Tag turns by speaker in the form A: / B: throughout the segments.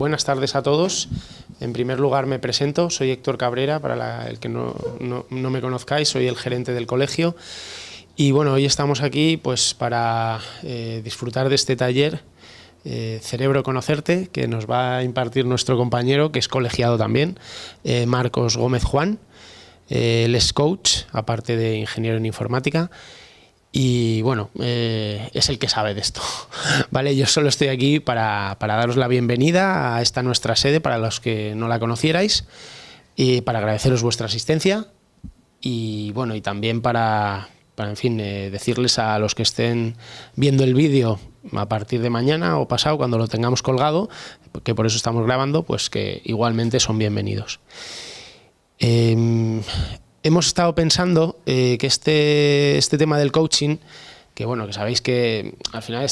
A: Buenas tardes a todos. En primer lugar me presento, soy Héctor Cabrera, para el que no me conozcáis, soy el gerente del colegio. Y bueno, hoy estamos aquí pues para disfrutar de este taller Cerebro Conocerte, que nos va a impartir nuestro compañero, que es colegiado también, Marcos Gómez Juan. Él es coach, aparte de ingeniero en informática. Y bueno, es el que sabe de esto, ¿vale? Yo solo estoy aquí para daros la bienvenida a esta nuestra sede, para los que no la conocierais, y para agradeceros vuestra asistencia y bueno, y también para en fin, decirles a los que estén viendo el vídeo a partir de mañana o pasado, cuando lo tengamos colgado, que por eso estamos grabando, pues que igualmente son bienvenidos. Hemos estado pensando que este tema del coaching, que bueno, que sabéis que al final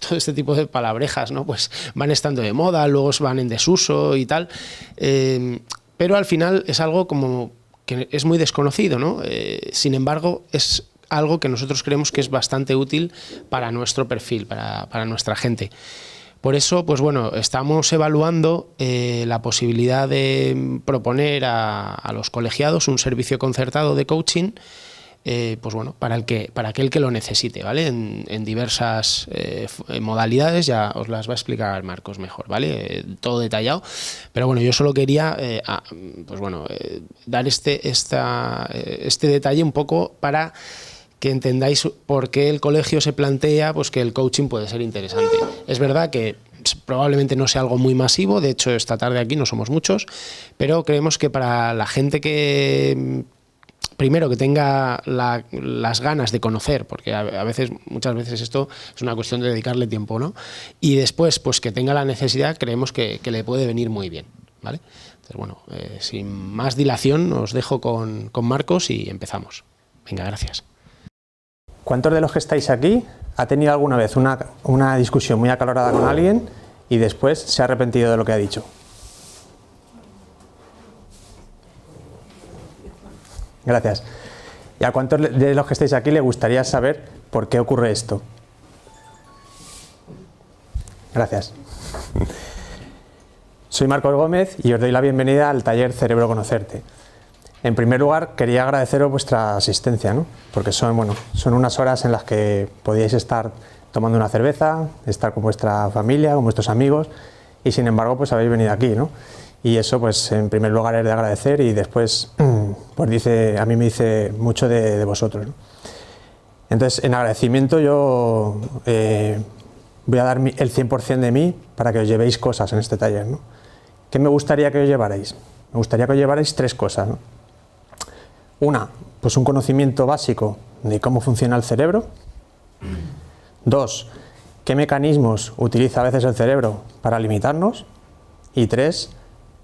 A: todo este tipo de palabrejas, ¿no? Pues van estando de moda, luego van en desuso y tal, pero al final es algo como que es muy desconocido, ¿no? Sin embargo, es algo que nosotros creemos que es bastante útil para nuestro perfil, para nuestra gente. Por eso, pues bueno, estamos evaluando la posibilidad de proponer a los colegiados un servicio concertado de coaching, pues bueno, para aquel que lo necesite, ¿vale? En diversas modalidades, ya os las va a explicar Marcos mejor, ¿vale? Todo detallado. Pero bueno, yo solo quería, pues bueno, dar este detalle un poco para que entendáis por qué el colegio se plantea pues que el coaching puede ser interesante. Es verdad que probablemente no sea algo muy masivo, de hecho esta tarde aquí no somos muchos, pero creemos que para la gente que primero que tenga las ganas de conocer, porque muchas veces esto es una cuestión de dedicarle tiempo, ¿no? Y después pues que tenga la necesidad, creemos que le puede venir muy bien, ¿vale? Entonces bueno, sin más dilación os dejo con Marcos y empezamos. Venga, gracias.
B: ¿Cuántos de los que estáis aquí ha tenido alguna vez una discusión muy acalorada con alguien y después se ha arrepentido de lo que ha dicho? Gracias. ¿Y a cuántos de los que estáis aquí le gustaría saber por qué ocurre esto? Gracias. Soy Marcos Gómez y os doy la bienvenida al taller Cerebro Conocerte. En primer lugar, quería agradeceros vuestra asistencia, ¿no? Porque son unas horas en las que podíais estar tomando una cerveza, estar con vuestra familia, con vuestros amigos, y sin embargo, pues habéis venido aquí, ¿no? Y eso, pues en primer lugar es de agradecer y después, pues a mí me dice mucho de vosotros, ¿no? Entonces, en agradecimiento yo voy a dar el 100% de mí para que os llevéis cosas en este taller, ¿no? ¿Qué me gustaría que os llevarais? Me gustaría que os llevarais 3 cosas, ¿no? Una, pues un conocimiento básico de cómo funciona el cerebro. 2, qué mecanismos utiliza a veces el cerebro para limitarnos. Y 3,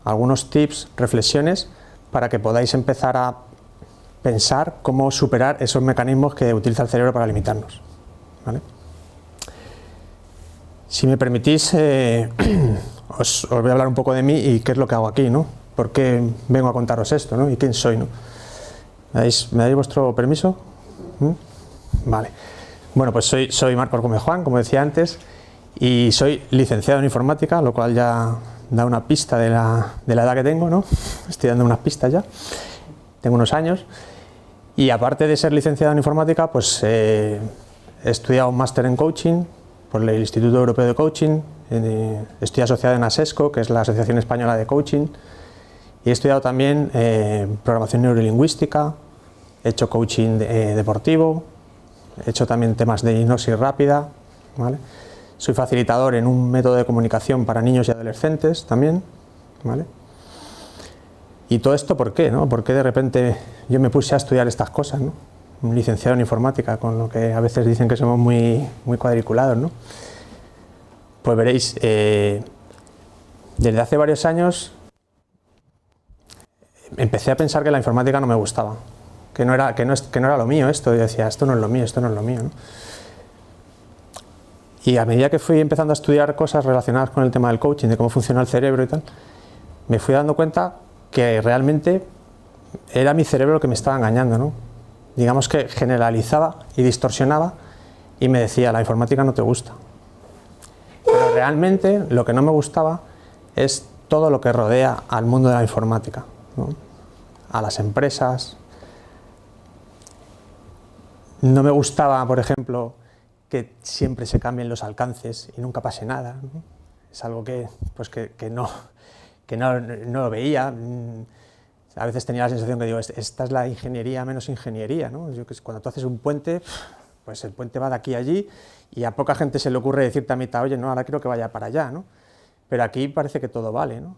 B: algunos tips, reflexiones para que podáis empezar a pensar cómo superar esos mecanismos que utiliza el cerebro para limitarnos, ¿vale? Si me permitís, os voy a hablar un poco de mí y qué es lo que hago aquí, ¿no? ¿Por qué vengo a contaros esto, ¿no? ¿Y quién soy, no? ¿Me dais vuestro permiso? Vale. Bueno, pues soy Marcos Gómez Juan, como decía antes, y soy licenciado en informática, lo cual ya da una pista de la edad que tengo, ¿no? Estoy dando unas pistas ya. Tengo unos años. Y aparte de ser licenciado en informática, pues he estudiado un máster en coaching por el Instituto Europeo de Coaching. Estoy asociado en ASESCO, que es la Asociación Española de Coaching. Y he estudiado también programación neurolingüística, he hecho coaching deportivo, he hecho también temas de hipnosis rápida, ¿vale? Soy facilitador en un método de comunicación para niños y adolescentes también, ¿vale? Y todo esto, ¿por qué, no? ¿Por qué de repente yo me puse a estudiar estas cosas, ¿no? Un licenciado en informática, con lo que a veces dicen que somos muy cuadriculados, ¿no? Pues veréis, desde hace varios años empecé a pensar que la informática no me gustaba, que no era lo mío esto. Yo decía, esto no es lo mío, ¿no? Y a medida que fui empezando a estudiar cosas relacionadas con el tema del coaching, de cómo funciona el cerebro y tal, me fui dando cuenta que realmente era mi cerebro el que me estaba engañando, ¿no? Digamos que generalizaba y distorsionaba y me decía, la informática no te gusta. Pero realmente lo que no me gustaba es todo lo que rodea al mundo de la informática, ¿no? A las empresas. No me gustaba, por ejemplo, que siempre se cambien los alcances y nunca pase nada, ¿no? Es algo que, pues que no lo veía. A veces tenía la sensación que digo, esta es la ingeniería menos ingeniería, ¿no? Cuando tú haces un puente, pues el puente va de aquí a allí y a poca gente se le ocurre decirte a mitad, oye, no, ahora quiero que vaya para allá, ¿no? Pero aquí parece que todo vale, ¿no?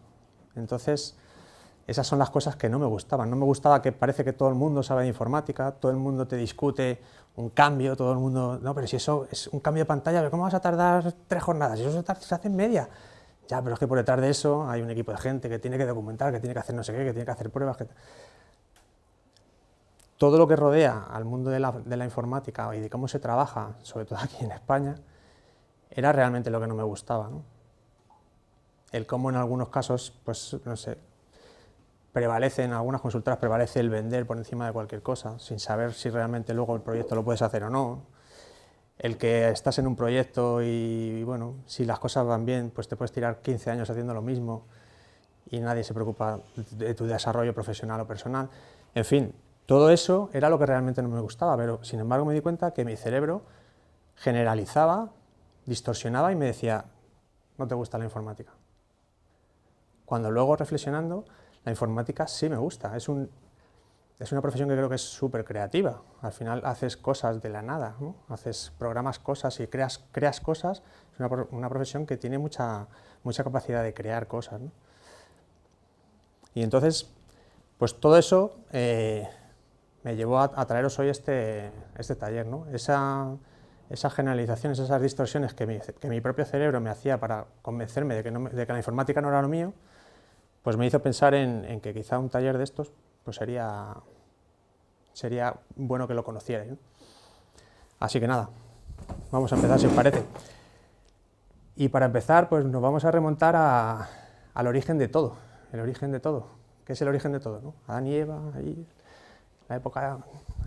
B: Entonces, esas son las cosas que no me gustaban. No me gustaba que parece que todo el mundo sabe de informática, todo el mundo te discute un cambio, todo el mundo, no, pero si eso es un cambio de pantalla, ¿cómo vas a tardar 3 jornadas? Si eso se hace en media. Ya, pero es que por detrás de eso hay un equipo de gente que tiene que documentar, que tiene que hacer no sé qué, que tiene que hacer pruebas. Todo lo que rodea al mundo de la informática y de cómo se trabaja, sobre todo aquí en España, era realmente lo que no me gustaba, ¿no? El cómo en algunos casos, pues no sé, prevalece, en algunas consultoras prevalece el vender por encima de cualquier cosa, sin saber si realmente luego el proyecto lo puedes hacer o no. El que estás en un proyecto y bueno, si las cosas van bien, pues te puedes tirar 15 años haciendo lo mismo y nadie se preocupa de tu desarrollo profesional o personal. En fin, todo eso era lo que realmente no me gustaba, pero sin embargo me di cuenta que mi cerebro generalizaba, distorsionaba y me decía, no te gusta la informática. Cuando luego reflexionando, la informática sí me gusta, es una profesión que creo que es súper creativa. Al final haces cosas de la nada, ¿no? Programas cosas y creas cosas. Es una profesión que tiene mucha capacidad de crear cosas, ¿no? Y entonces, pues todo eso me llevó a traeros hoy este taller, ¿no? Esas generalizaciones, esas distorsiones que mi propio cerebro me hacía para convencerme de que la informática no era lo mío, pues me hizo pensar en que quizá un taller de estos pues sería bueno que lo conocierais, ¿no? Así que nada, vamos a empezar si os parece. Y para empezar, pues nos vamos a remontar al origen de todo. El origen de todo. ¿Qué es el origen de todo, no? Adán y Eva, ahí, la época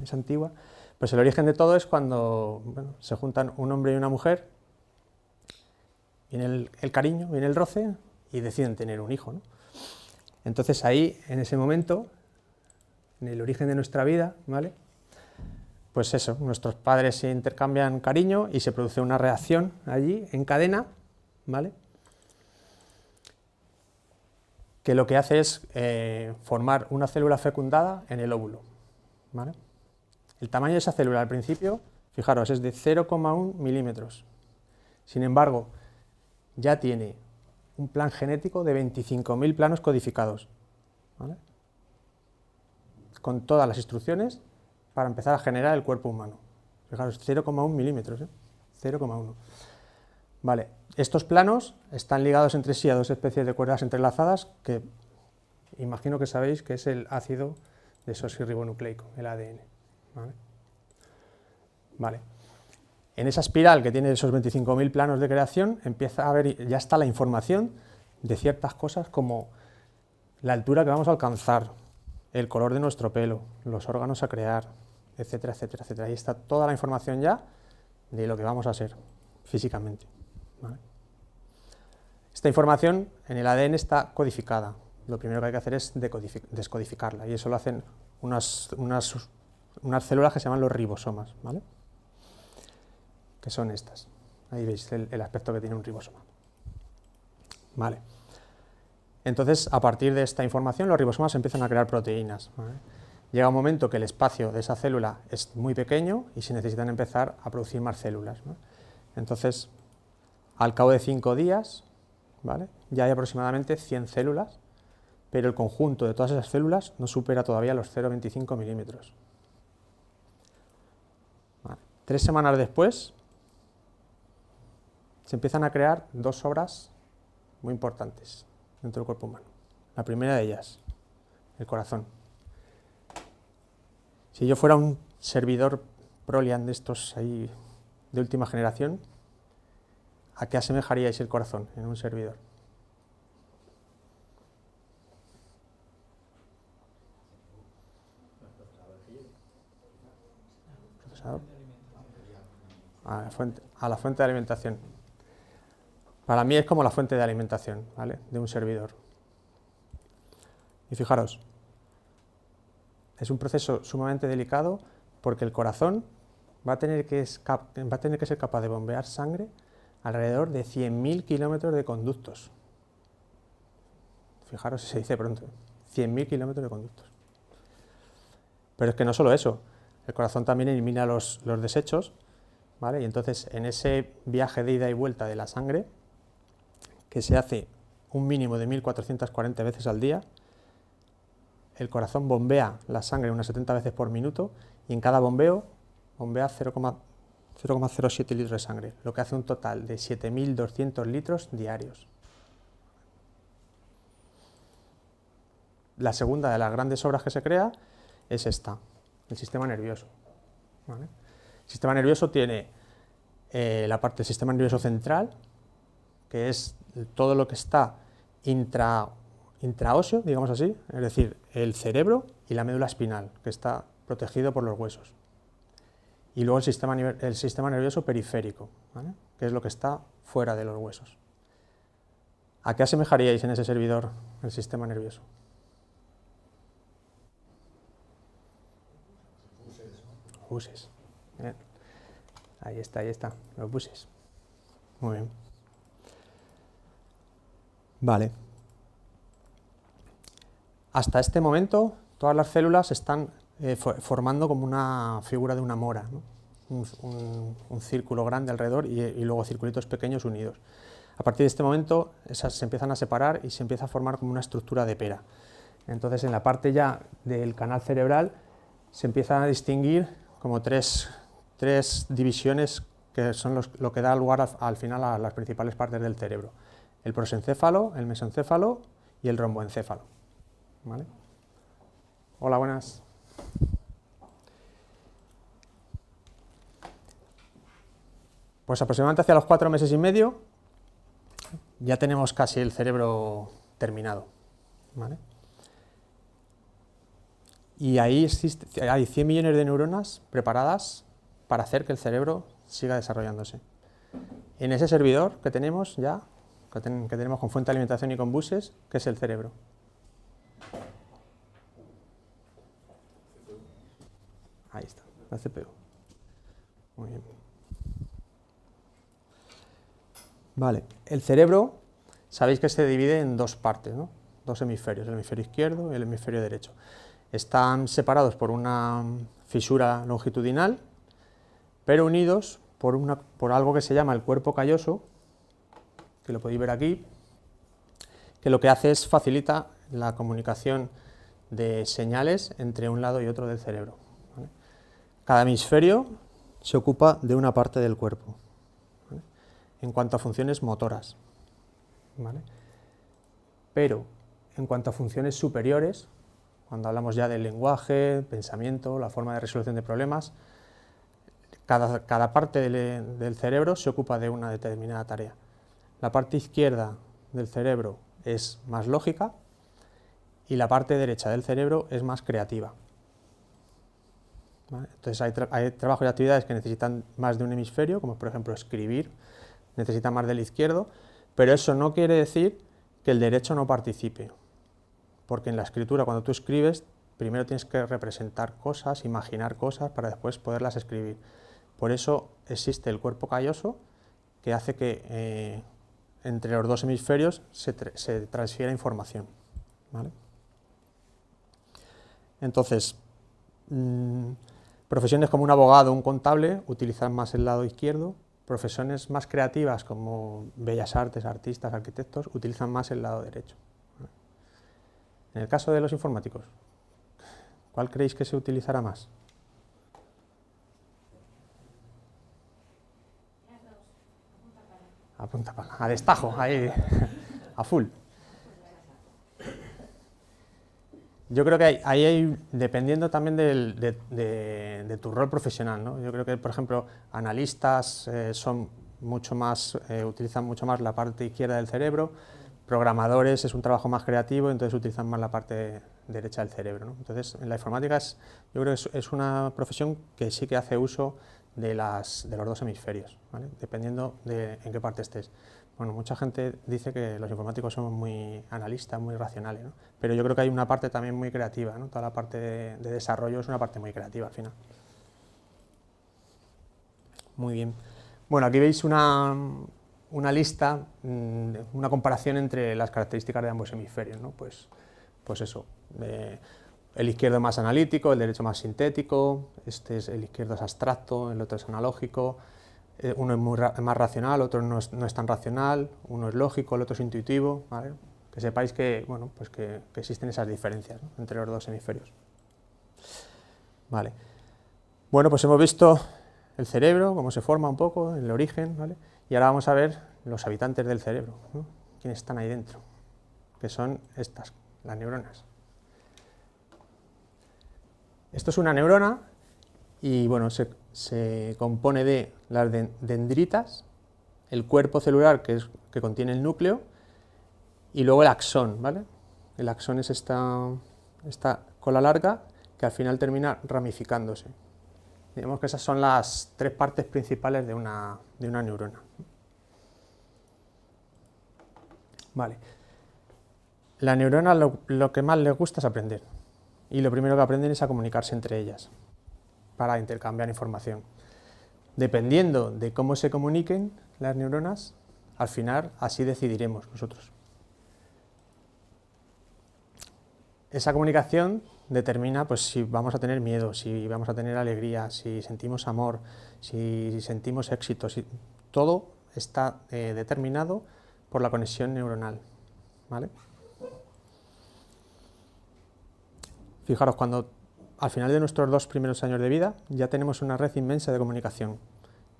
B: es antigua. Pues el origen de todo es cuando se juntan un hombre y una mujer, viene el cariño, viene el roce y deciden tener un hijo, ¿no? Entonces ahí, en ese momento, en el origen de nuestra vida, ¿vale? Pues eso, nuestros padres se intercambian cariño y se produce una reacción allí, en cadena, ¿vale? Que lo que hace es formar una célula fecundada en el óvulo, ¿vale? El tamaño de esa célula al principio, fijaros, es de 0,1 milímetros. Sin embargo, ya tiene un plan genético de 25.000 planos codificados, ¿vale? Con todas las instrucciones para empezar a generar el cuerpo humano. Fijaros, 0,1 milímetros, 0,1. Vale, estos planos están ligados entre sí a dos especies de cuerdas entrelazadas que imagino que sabéis que es el ácido desoxirribonucleico, el ADN. Vale. En esa espiral que tiene esos 25.000 planos de creación empieza a haber, ya está la información de ciertas cosas como la altura que vamos a alcanzar, el color de nuestro pelo, los órganos a crear, etcétera, etcétera, etcétera. Ahí está toda la información ya de lo que vamos a ser físicamente, ¿vale? Esta información en el ADN está codificada. Lo primero que hay que hacer es descodificarla y eso lo hacen unas células que se llaman los ribosomas, ¿vale? Que son estas. Ahí veis el aspecto que tiene un ribosoma. Vale. Entonces, a partir de esta información, los ribosomas empiezan a crear proteínas, ¿vale? Llega un momento que el espacio de esa célula es muy pequeño y se necesitan empezar a producir más células, ¿no? Entonces, al cabo de 5 días, ¿vale? Ya hay aproximadamente 100 células, pero el conjunto de todas esas células no supera todavía los 0,25 milímetros. Vale. 3 semanas después, se empiezan a crear 2 obras muy importantes dentro del cuerpo humano. La primera de ellas, el corazón. Si yo fuera un servidor Proliant de estos ahí de última generación, ¿a qué asemejaríais el corazón en un servidor? ¿Procesador? A la fuente de alimentación. Para mí es como la fuente de alimentación, ¿vale?, de un servidor. Y fijaros, es un proceso sumamente delicado porque el corazón va a tener que ser capaz de bombear sangre alrededor de 100.000 kilómetros de conductos. Fijaros si se dice pronto, 100.000 kilómetros de conductos. Pero es que no solo eso, el corazón también elimina los desechos, ¿vale? Y entonces en ese viaje de ida y vuelta de la sangre, que se hace un mínimo de 1.440 veces al día, el corazón bombea la sangre unas 70 veces por minuto y en cada bombeo bombea 0,07 litros de sangre, lo que hace un total de 7.200 litros diarios. La segunda de las grandes obras que se crea es esta, el sistema nervioso, ¿vale? El sistema nervioso tiene la parte del sistema nervioso central, que es todo lo que está intraóseo, digamos así, es decir, el cerebro y la médula espinal, que está protegido por los huesos. Y luego el sistema nervioso periférico, ¿vale?, que es lo que está fuera de los huesos. ¿A qué asemejaríais en ese servidor el sistema nervioso? Buses. Bien. Ahí está, los buses. Muy bien. Vale. Hasta este momento, todas las células están formando como una figura de una mora, ¿no?, un círculo grande alrededor y luego circulitos pequeños unidos. A partir de este momento, esas se empiezan a separar y se empieza a formar como una estructura de pera. Entonces, en la parte ya del canal cerebral se empiezan a distinguir como tres divisiones que son lo que da lugar al final a las principales partes del cerebro: el prosencéfalo, el mesencéfalo y el romboencéfalo, ¿vale? Hola, buenas. Pues aproximadamente hacia los 4 meses y medio ya tenemos casi el cerebro terminado, ¿vale? Y ahí hay 100 millones de neuronas preparadas para hacer que el cerebro siga desarrollándose. En ese servidor que tenemos ya, que tenemos con fuente de alimentación y con buses, ¿qué es el cerebro? Ahí está, la CPU. Muy bien. Vale, el cerebro, sabéis que se divide en dos partes, ¿no?, dos hemisferios, el hemisferio izquierdo y el hemisferio derecho. Están separados por una fisura longitudinal, pero unidos por algo que se llama el cuerpo calloso, que lo podéis ver aquí, que lo que hace es facilita la comunicación de señales entre un lado y otro del cerebro, ¿vale? Cada hemisferio se ocupa de una parte del cuerpo, ¿vale?, en cuanto a funciones motoras, ¿vale? Pero en cuanto a funciones superiores, cuando hablamos ya del lenguaje, pensamiento, la forma de resolución de problemas, cada parte del cerebro se ocupa de una determinada tarea. La parte izquierda del cerebro es más lógica y la parte derecha del cerebro es más creativa, ¿vale? Entonces hay trabajos y actividades que necesitan más de un hemisferio, como por ejemplo escribir, necesita más del izquierdo, pero eso no quiere decir que el derecho no participe, porque en la escritura, cuando tú escribes, primero tienes que representar cosas, imaginar cosas para después poderlas escribir. Por eso existe el cuerpo calloso, que hace que entre los dos hemisferios se transfiera información, ¿vale? Entonces, profesiones como un abogado o un contable utilizan más el lado izquierdo, profesiones más creativas como bellas artes, artistas, arquitectos, utilizan más el lado derecho. En el caso de los informáticos, ¿cuál creéis que se utilizará más? A punta pala, a destajo, ahí, a full. Yo creo que ahí hay, dependiendo también de tu rol profesional, ¿no? Yo creo que, por ejemplo, analistas son mucho más, utilizan mucho más la parte izquierda del cerebro, programadores es un trabajo más creativo, entonces utilizan más la parte derecha del cerebro, ¿no? Entonces, en la informática yo creo que es una profesión que sí que hace uso de los dos hemisferios, ¿vale?, dependiendo de en qué parte estés. Bueno, mucha gente dice que los informáticos somos muy analistas, muy racionales, ¿no? Pero yo creo que hay una parte también muy creativa, ¿no? Toda la parte de desarrollo es una parte muy creativa al final. Muy bien. Bueno, aquí veis una lista, una comparación entre las características de ambos hemisferios, ¿no? Pues eso, el izquierdo más analítico, el derecho más sintético, el izquierdo es abstracto, el otro es analógico, uno es más racional, otro no es tan racional, uno es lógico, el otro es intuitivo, ¿vale? Que sepáis que, bueno, pues que existen esas diferencias, ¿no? Entre los dos hemisferios. Vale. Bueno, pues hemos visto el cerebro, cómo se forma un poco, el origen, ¿vale? Y ahora vamos a ver los habitantes del cerebro, ¿no? ¿Quiénes están ahí dentro? Que son estas, las neuronas. Esto es una neurona y bueno, se compone de las dendritas, el cuerpo celular que contiene el núcleo y luego el axón, ¿vale? El axón es esta cola larga que al final termina ramificándose. Digamos que esas son las tres partes principales de una neurona. Vale. La neurona lo que más les gusta es aprender. Y lo primero que aprenden es a comunicarse entre ellas, para intercambiar información. Dependiendo de cómo se comuniquen las neuronas, al final así decidiremos nosotros. Esa comunicación determina pues, si vamos a tener miedo, si vamos a tener alegría, si sentimos amor, si sentimos éxito. Todo está determinado por la conexión neuronal, ¿vale? Fijaros, cuando al final de nuestros 2 primeros años de vida ya tenemos una red inmensa de comunicación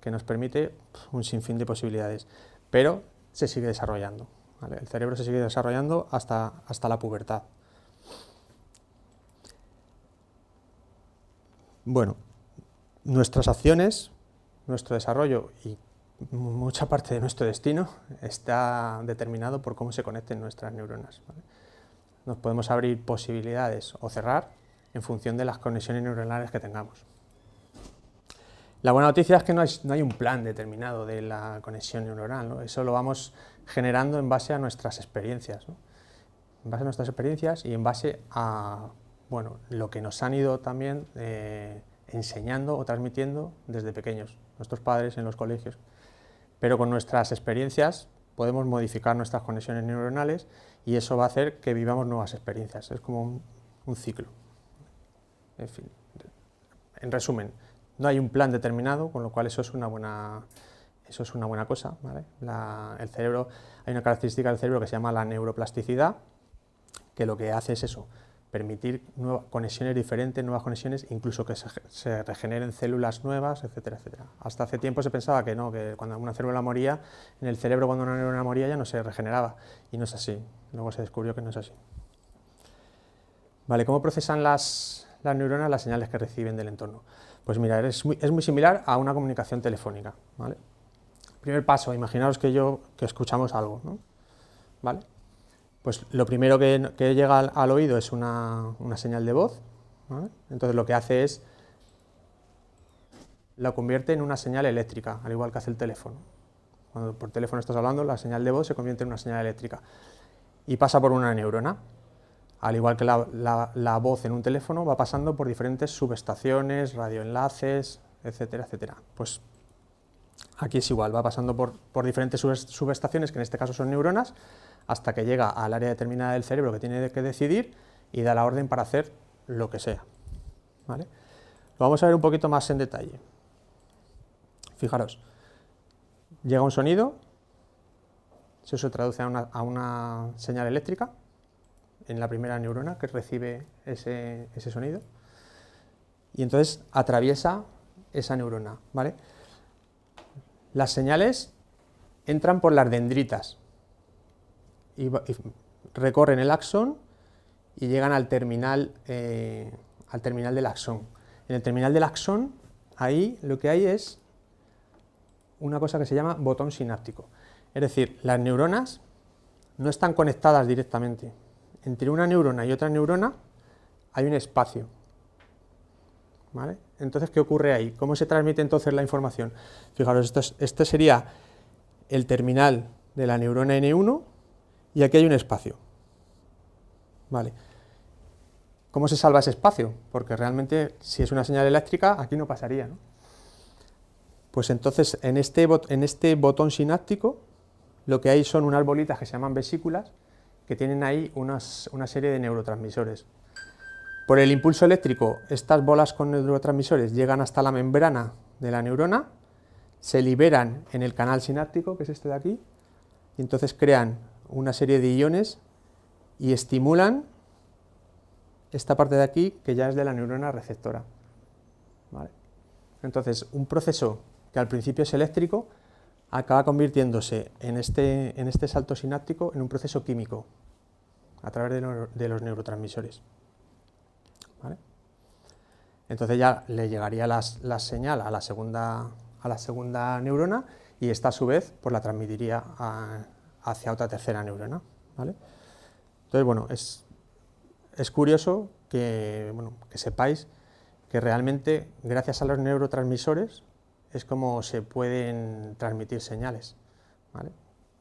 B: que nos permite un sinfín de posibilidades, pero se sigue desarrollando, ¿vale? El cerebro se sigue desarrollando hasta la pubertad. Bueno, nuestras acciones, nuestro desarrollo y mucha parte de nuestro destino está determinado por cómo se conecten nuestras neuronas, ¿vale? Nos podemos abrir posibilidades o cerrar en función de las conexiones neuronales que tengamos. La buena noticia es que no hay un plan determinado de la conexión neuronal, ¿no? Eso lo vamos generando en base a nuestras experiencias, ¿no? En base a nuestras experiencias y en base a bueno, lo que nos han ido también enseñando o transmitiendo desde pequeños, nuestros padres en los colegios. Pero con nuestras experiencias podemos modificar nuestras conexiones neuronales y eso va a hacer que vivamos nuevas experiencias. Es como un ciclo. En fin, en resumen, no hay un plan determinado, con lo cual eso es una buena cosa, ¿vale? El cerebro, hay una característica del cerebro que se llama la neuroplasticidad, que lo que hace es eso, permitir conexiones diferentes, nuevas conexiones, incluso que se regeneren células nuevas, etcétera, etcétera. Hasta hace tiempo se pensaba que no, que cuando una célula moría, en el cerebro cuando una neurona moría ya no se regeneraba, y no es así. Luego se descubrió que no es así. Vale, ¿cómo procesan las neuronas las señales que reciben del entorno? Pues mira, es muy similar a una comunicación telefónica, ¿vale? Primer paso, imaginaos que escuchamos algo, ¿no? ¿Vale? Pues lo primero que llega al oído es una señal de voz, ¿vale? Entonces lo que hace es, la convierte en una señal eléctrica, al igual que hace el teléfono. Cuando por teléfono estás hablando, la señal de voz se convierte en una señal eléctrica y pasa por una neurona. Al igual que la voz en un teléfono va pasando por diferentes subestaciones, radioenlaces, etcétera, etcétera. Pues aquí es igual, va pasando por diferentes subestaciones, que en este caso son neuronas, hasta que llega al área determinada del cerebro que tiene que decidir y da la orden para hacer lo que sea, ¿vale? Lo vamos a ver un poquito más en detalle. Fijaros, llega un sonido, eso se traduce a una señal eléctrica en la primera neurona que recibe ese sonido y entonces atraviesa esa neurona, ¿vale? Las señales entran por las dendritas y recorren el axón y llegan al terminal del axón. En el terminal del axón, ahí lo que hay es una cosa que se llama botón sináptico. Es decir, las neuronas no están conectadas directamente. Entre una neurona y otra neurona hay un espacio, ¿vale? Entonces, ¿qué ocurre ahí? ¿Cómo se transmite entonces la información? Fijaros, este sería el terminal de la neurona N1 y aquí hay un espacio. Vale. ¿Cómo se salva ese espacio? Porque realmente, si es una señal eléctrica, aquí no pasaría, ¿no? Pues entonces, en este botón sináptico, lo que hay son unas bolitas que se llaman vesículas, que tienen ahí una serie de neurotransmisores. Por el impulso eléctrico, estas bolas con neurotransmisores llegan hasta la membrana de la neurona, se liberan en el canal sináptico, que es este de aquí, y entonces crean una serie de iones y estimulan esta parte de aquí, que ya es de la neurona receptora. ¿Vale? Entonces, un proceso que al principio es eléctrico, acaba convirtiéndose en este salto sináptico en un proceso químico, a través de los neurotransmisores. ¿Vale? Entonces ya le llegaría la señal a la segunda neurona, y esta a su vez pues la transmitiría hacia otra tercera neurona. ¿Vale? Entonces, bueno, es curioso que sepáis que realmente, gracias a los neurotransmisores, es como se pueden transmitir señales. ¿Vale?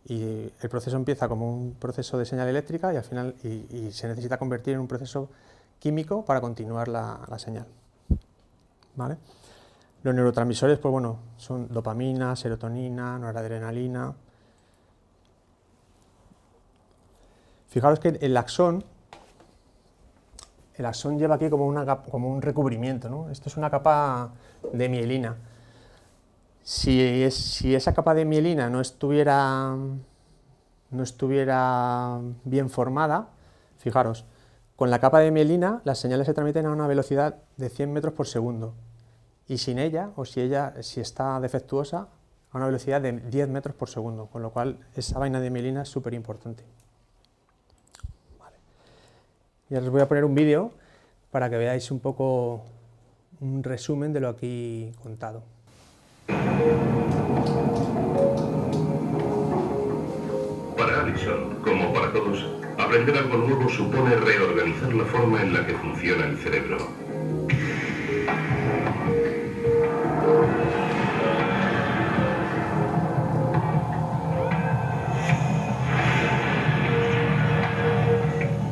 B: Y el proceso empieza como un proceso de señal eléctrica y al final y se necesita convertir en un proceso químico para continuar la señal. ¿Vale? Los neurotransmisores, pues bueno, son dopamina, serotonina, noradrenalina. Fijaros que el axón lleva aquí como un recubrimiento, ¿no? Esto es una capa de mielina. Si esa capa de mielina no estuviera bien formada, fijaros, con la capa de mielina las señales se transmiten a una velocidad de 100 metros por segundo, y sin ella, o si está defectuosa, a una velocidad de 10 metros por segundo, con lo cual esa vaina de mielina es súper importante. Vale. Y ahora os voy a poner un vídeo para que veáis un poco un resumen de lo aquí contado.
C: Para Alison, como para todos, aprender algo nuevo supone reorganizar la forma en la que funciona el cerebro.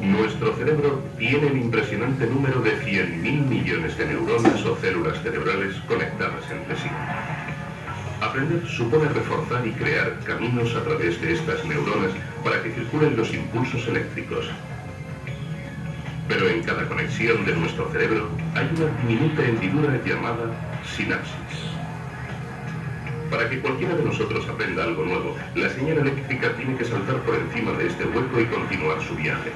C: Nuestro cerebro tiene el impresionante número de 100.000 millones de neuronas o células cerebrales conectadas entre sí. Aprender supone reforzar y crear caminos a través de estas neuronas para que circulen los impulsos eléctricos. Pero en cada conexión de nuestro cerebro hay una diminuta hendidura llamada sinapsis. Para que cualquiera de nosotros aprenda algo nuevo, la señal eléctrica tiene que saltar por encima de este hueco y continuar su viaje.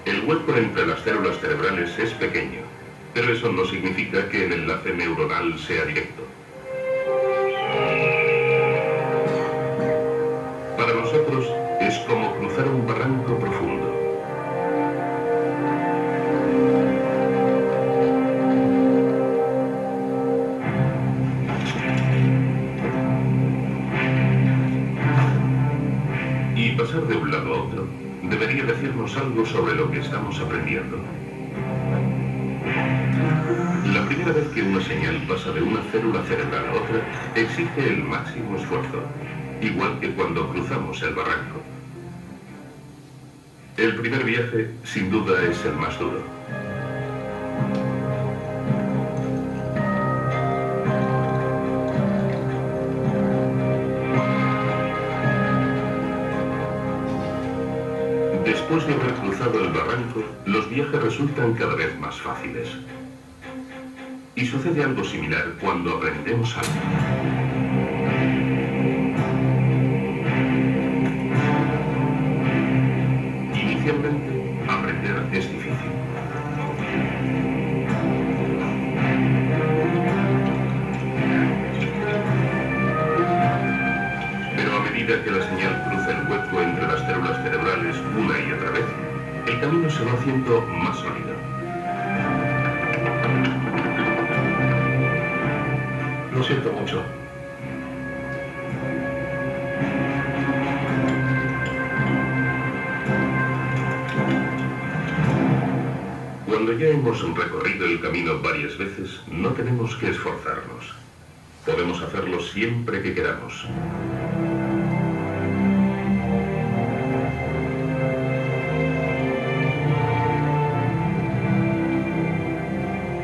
C: El hueco entre las células cerebrales es pequeño, pero eso no significa que el enlace neuronal sea directo. Para nosotros es como cruzar un barranco profundo. Y pasar de un lado a otro debería decirnos algo sobre lo que estamos aprendiendo. La primera vez que una señal pasa de una célula cerebral a otra, exige el máximo esfuerzo, igual que cuando cruzamos el barranco. El primer viaje, sin duda, es el más duro. Después de haber cruzado el barranco, los viajes resultan cada vez más fáciles. Y sucede algo similar cuando aprendemos algo. Inicialmente, aprender es difícil. Pero a medida que la señal cruza el hueco entre las células cerebrales una y otra vez, el camino se va haciendo más sólido. Lo siento mucho. Cuando ya hemos recorrido el camino varias veces, no tenemos que esforzarnos. Podemos hacerlo siempre que queramos.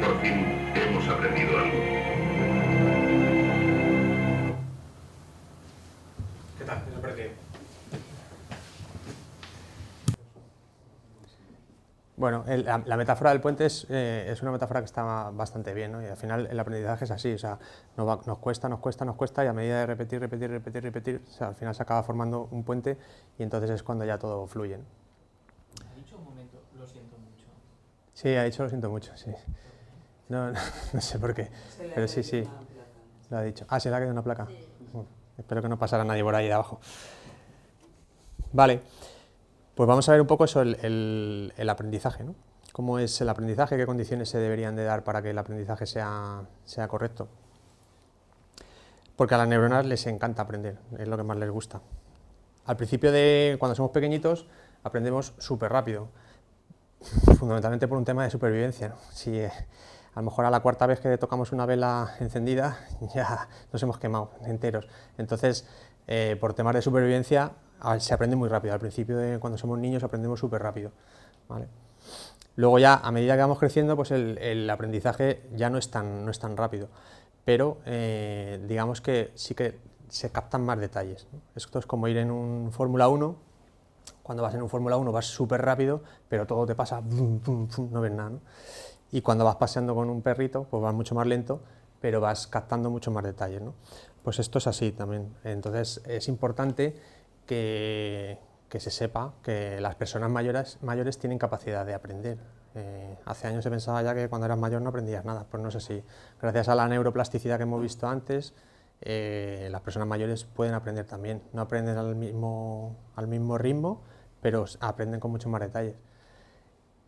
C: Por fin, hemos aprendido algo.
B: ¿Qué tal? ¿Qué aprendido? Bueno, la metáfora del puente es una metáfora que está bastante bien, ¿no? Y al final el aprendizaje es así, o sea, nos cuesta y a medida de repetir, o sea, al final se acaba formando un puente y entonces es cuando ya todo fluye, ¿no?
D: ¿Ha dicho un momento, lo siento mucho?
B: Sí, ha dicho lo siento mucho, sí. No sé por qué, pero sí, lo ha dicho. Ah, ¿se le ha quedado una placa? Sí. Bueno, espero que no pasara nadie por ahí de abajo. Vale. Pues vamos a ver un poco eso, el aprendizaje, ¿no? ¿Cómo es el aprendizaje? ¿Qué condiciones se deberían de dar para que el aprendizaje sea correcto? Porque a las neuronas les encanta aprender, es lo que más les gusta. Al principio cuando somos pequeñitos, aprendemos súper rápido, fundamentalmente por un tema de supervivencia, ¿no? Si a lo mejor a la cuarta vez que tocamos una vela encendida, ya nos hemos quemado enteros. Entonces, por temas de supervivencia, se aprende muy rápido. Al principio, cuando somos niños, aprendemos súper rápido, ¿vale? Luego ya, a medida que vamos creciendo, pues el aprendizaje ya no es tan rápido, pero digamos que sí que se captan más detalles, ¿no? Esto es como ir en un Fórmula 1. Cuando vas en un Fórmula 1 vas súper rápido, pero todo te pasa, no ves nada, ¿no? Y cuando vas paseando con un perrito, pues vas mucho más lento, pero vas captando mucho más detalles, ¿no? Pues esto es así también. Entonces es importante que se sepa que las personas mayores tienen capacidad de aprender. Hace años se pensaba ya que cuando eras mayor no aprendías nada, pues no es así. Gracias a la neuroplasticidad que hemos visto antes, las personas mayores pueden aprender también. No aprenden al mismo ritmo, pero aprenden con mucho más detalles.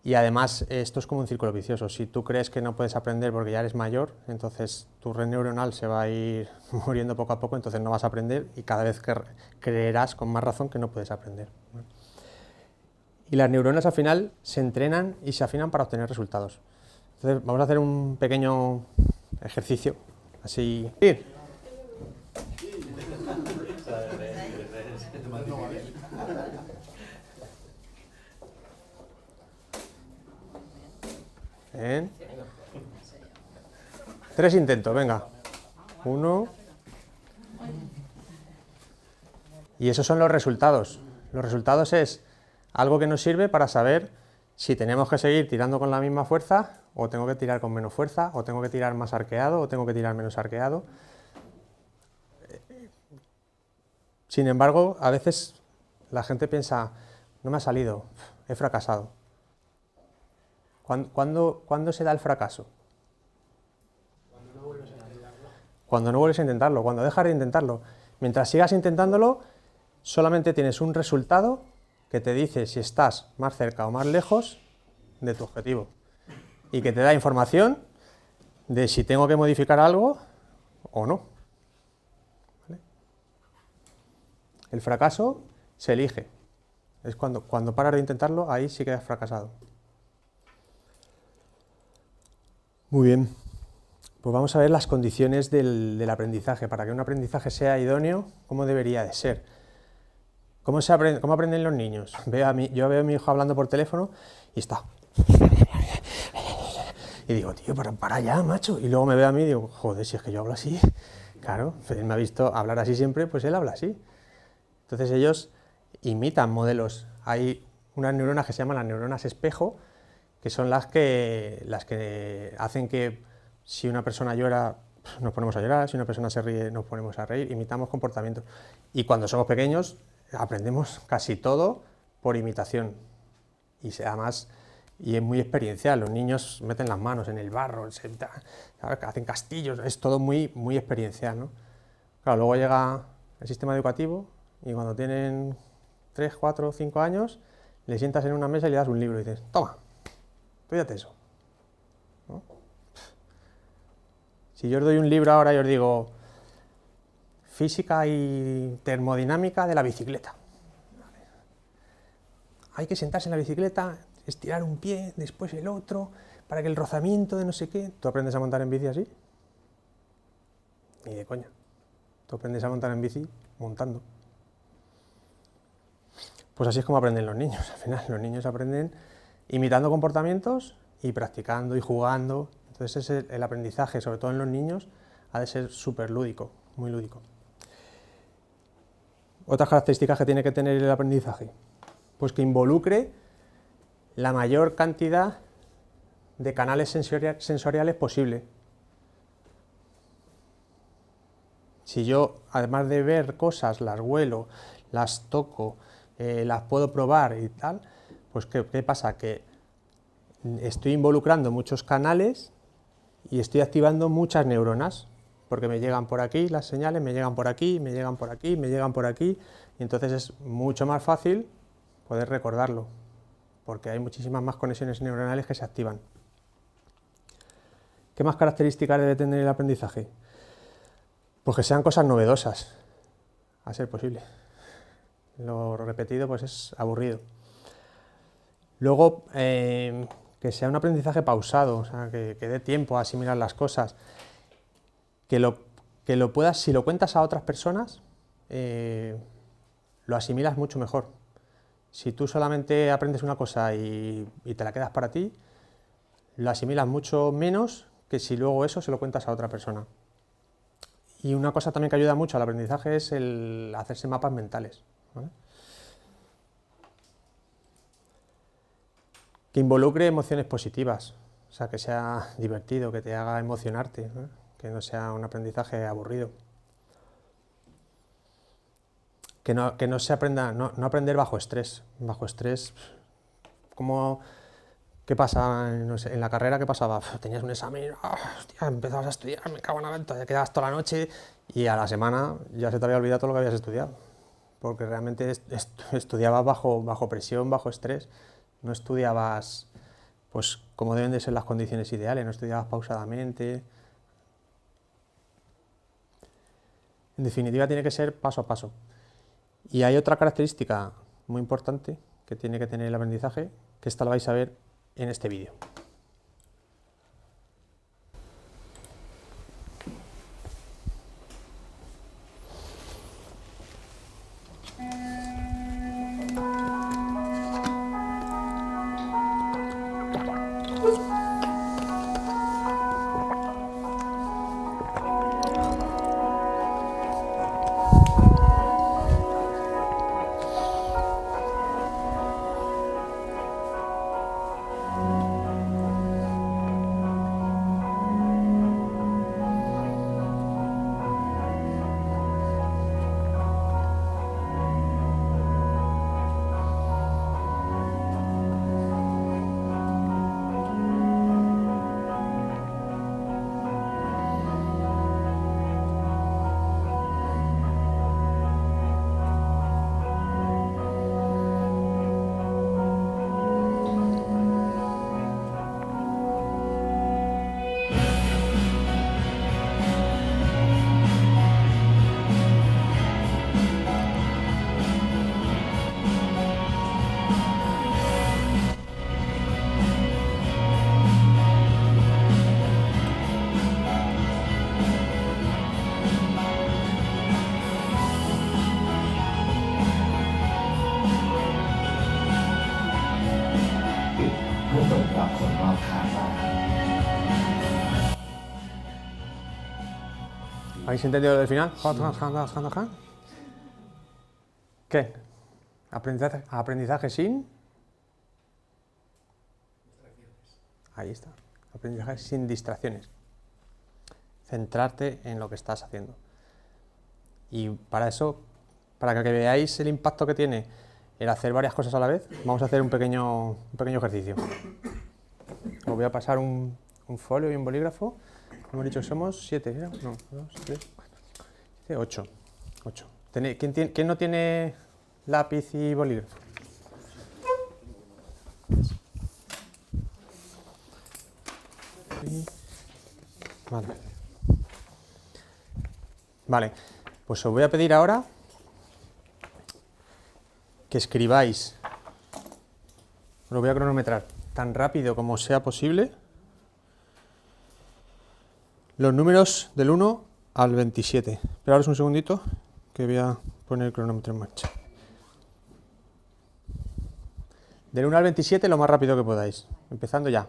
B: Y además esto es como un círculo vicioso. Si tú crees que no puedes aprender porque ya eres mayor, entonces tu red neuronal se va a ir muriendo poco a poco, entonces no vas a aprender y cada vez creerás con más razón que no puedes aprender. Y las neuronas al final se entrenan y se afinan para obtener resultados. Entonces vamos a hacer un pequeño ejercicio, así. Bien. 3 intentos, venga. 1. Y esos son los resultados. Los resultados es algo que nos sirve para saber si tenemos que seguir tirando con la misma fuerza, o tengo que tirar con menos fuerza, o tengo que tirar más arqueado, o tengo que tirar menos arqueado. Sin embargo, a veces la gente piensa, no me ha salido, he fracasado. ¿Cuándo se da el fracaso? Cuando no vuelves a intentarlo, cuando dejas de intentarlo. Mientras sigas intentándolo, solamente tienes un resultado que te dice si estás más cerca o más lejos de tu objetivo y que te da información de si tengo que modificar algo o no. ¿Vale? El fracaso se elige. Es cuando paras de intentarlo, ahí sí que has fracasado. Muy bien, pues vamos a ver las condiciones del aprendizaje. Para que un aprendizaje sea idóneo, ¿cómo debería de ser? ¿Cómo aprenden los niños? Yo veo a mi hijo hablando por teléfono y está. Y digo, tío, para ya, macho. Y luego me ve a mí y digo, joder, si es que yo hablo así. Claro, él me ha visto hablar así siempre, pues él habla así. Entonces ellos imitan modelos. Hay unas neuronas que se llaman las neuronas espejo, que son las que hacen que si una persona llora, nos ponemos a llorar, si una persona se ríe, nos ponemos a reír, imitamos comportamientos. Y cuando somos pequeños, aprendemos casi todo por imitación. Además, y es muy experiencial, los niños meten las manos en el barro, hacen castillos, es todo muy, muy experiencial, ¿no? Claro, luego llega el sistema educativo y cuando tienen 3, 4, 5 años, le sientas en una mesa y le das un libro y dices, toma, estudiate eso, ¿no? Si yo os doy un libro ahora y os digo física y termodinámica de la bicicleta. Hay que sentarse en la bicicleta, estirar un pie, después el otro, para que el rozamiento de no sé qué... ¿Tú aprendes a montar en bici así? Ni de coña. Tú aprendes a montar en bici montando. Pues así es como aprenden los niños. Al final, los niños aprenden imitando comportamientos y practicando y jugando. Entonces el aprendizaje, sobre todo en los niños, ha de ser súper lúdico, muy lúdico. Otras características que tiene que tener el aprendizaje, pues que involucre la mayor cantidad de canales sensoriales posible. Si yo, además de ver cosas, las huelo, las toco, las puedo probar y tal, pues ¿qué pasa? Que estoy involucrando muchos canales y estoy activando muchas neuronas, porque me llegan por aquí las señales, me llegan por aquí, me llegan por aquí, me llegan por aquí, y entonces es mucho más fácil poder recordarlo, porque hay muchísimas más conexiones neuronales que se activan. ¿Qué más características debe tener el aprendizaje? Pues que sean cosas novedosas, a ser posible. Lo repetido pues es aburrido. Luego, que sea un aprendizaje pausado, o sea, que dé tiempo a asimilar las cosas, que lo puedas, si lo cuentas a otras personas, lo asimilas mucho mejor. Si tú solamente aprendes una cosa y te la quedas para ti, lo asimilas mucho menos que si luego eso se lo cuentas a otra persona. Y una cosa también que ayuda mucho al aprendizaje es el hacerse mapas mentales, ¿vale? Que involucre emociones positivas, o sea, que sea divertido, que te haga emocionarte, ¿eh? Que no sea un aprendizaje aburrido. Que no se aprenda, no aprender bajo estrés. Bajo estrés, como... ¿Qué pasa? No sé, en la carrera, ¿qué pasaba? Tenías un examen, hostia, empezabas a estudiar, me cago en la venta, ya quedabas toda la noche y a la semana ya se te había olvidado todo lo que habías estudiado. Porque realmente estudiabas bajo presión, bajo estrés. No estudiabas pues como deben de ser las condiciones ideales, no estudiabas pausadamente. En definitiva, tiene que ser paso a paso. Y hay otra característica muy importante que tiene que tener el aprendizaje, que esta la vais a ver en este vídeo. ¿Habéis entendido lo del final? ¿Qué? Aprendizaje sin... Ahí está. Aprendizaje sin distracciones. Centrarte en lo que estás haciendo. Y para eso, para que veáis el impacto que tiene el hacer varias cosas a la vez, vamos a hacer un pequeño ejercicio. Os voy a pasar un folio y un bolígrafo. Hemos dicho que somos 7, ¿no? 2, 3, 4, 5, 8. 8. ¿Quién no tiene lápiz y bolígrafo? Vale. Vale, pues os voy a pedir ahora que escribáis, lo voy a cronometrar tan rápido como sea posible, los números del 1 al 27. Esperaros un segundito que voy a poner el cronómetro en marcha. Del 1 al 27 lo más rápido que podáis, empezando ya.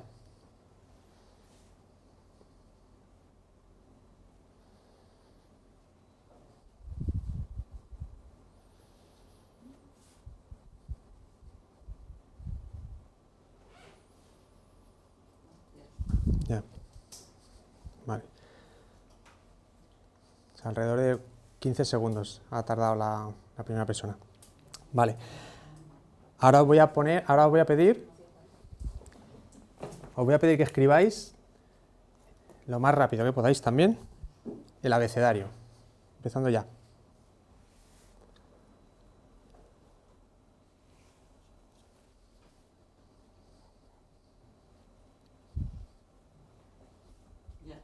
B: Ya. Vale. O sea, alrededor de 15 segundos ha tardado la primera persona. Vale. Ahora os voy a pedir que escribáis lo más rápido que podáis también el abecedario. Empezando ya.
E: Ya.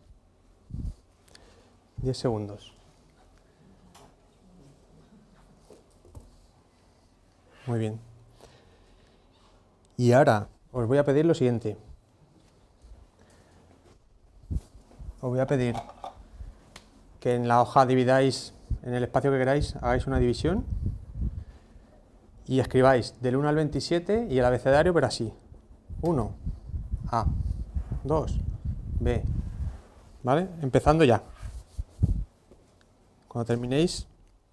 B: 10 segundos. Muy bien. Y ahora os voy a pedir lo siguiente. Os voy a pedir que en la hoja dividáis, en el espacio que queráis, hagáis una división y escribáis del 1 al 27 y el abecedario, pero así. 1, A, 2, B. ¿Vale? Empezando ya. Cuando terminéis,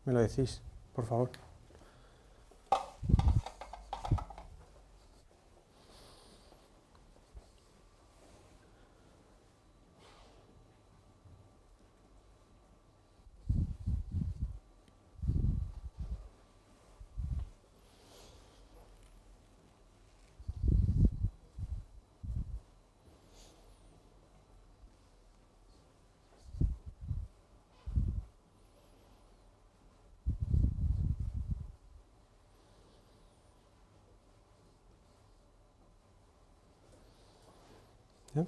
B: me lo decís, por favor. ¿Ya?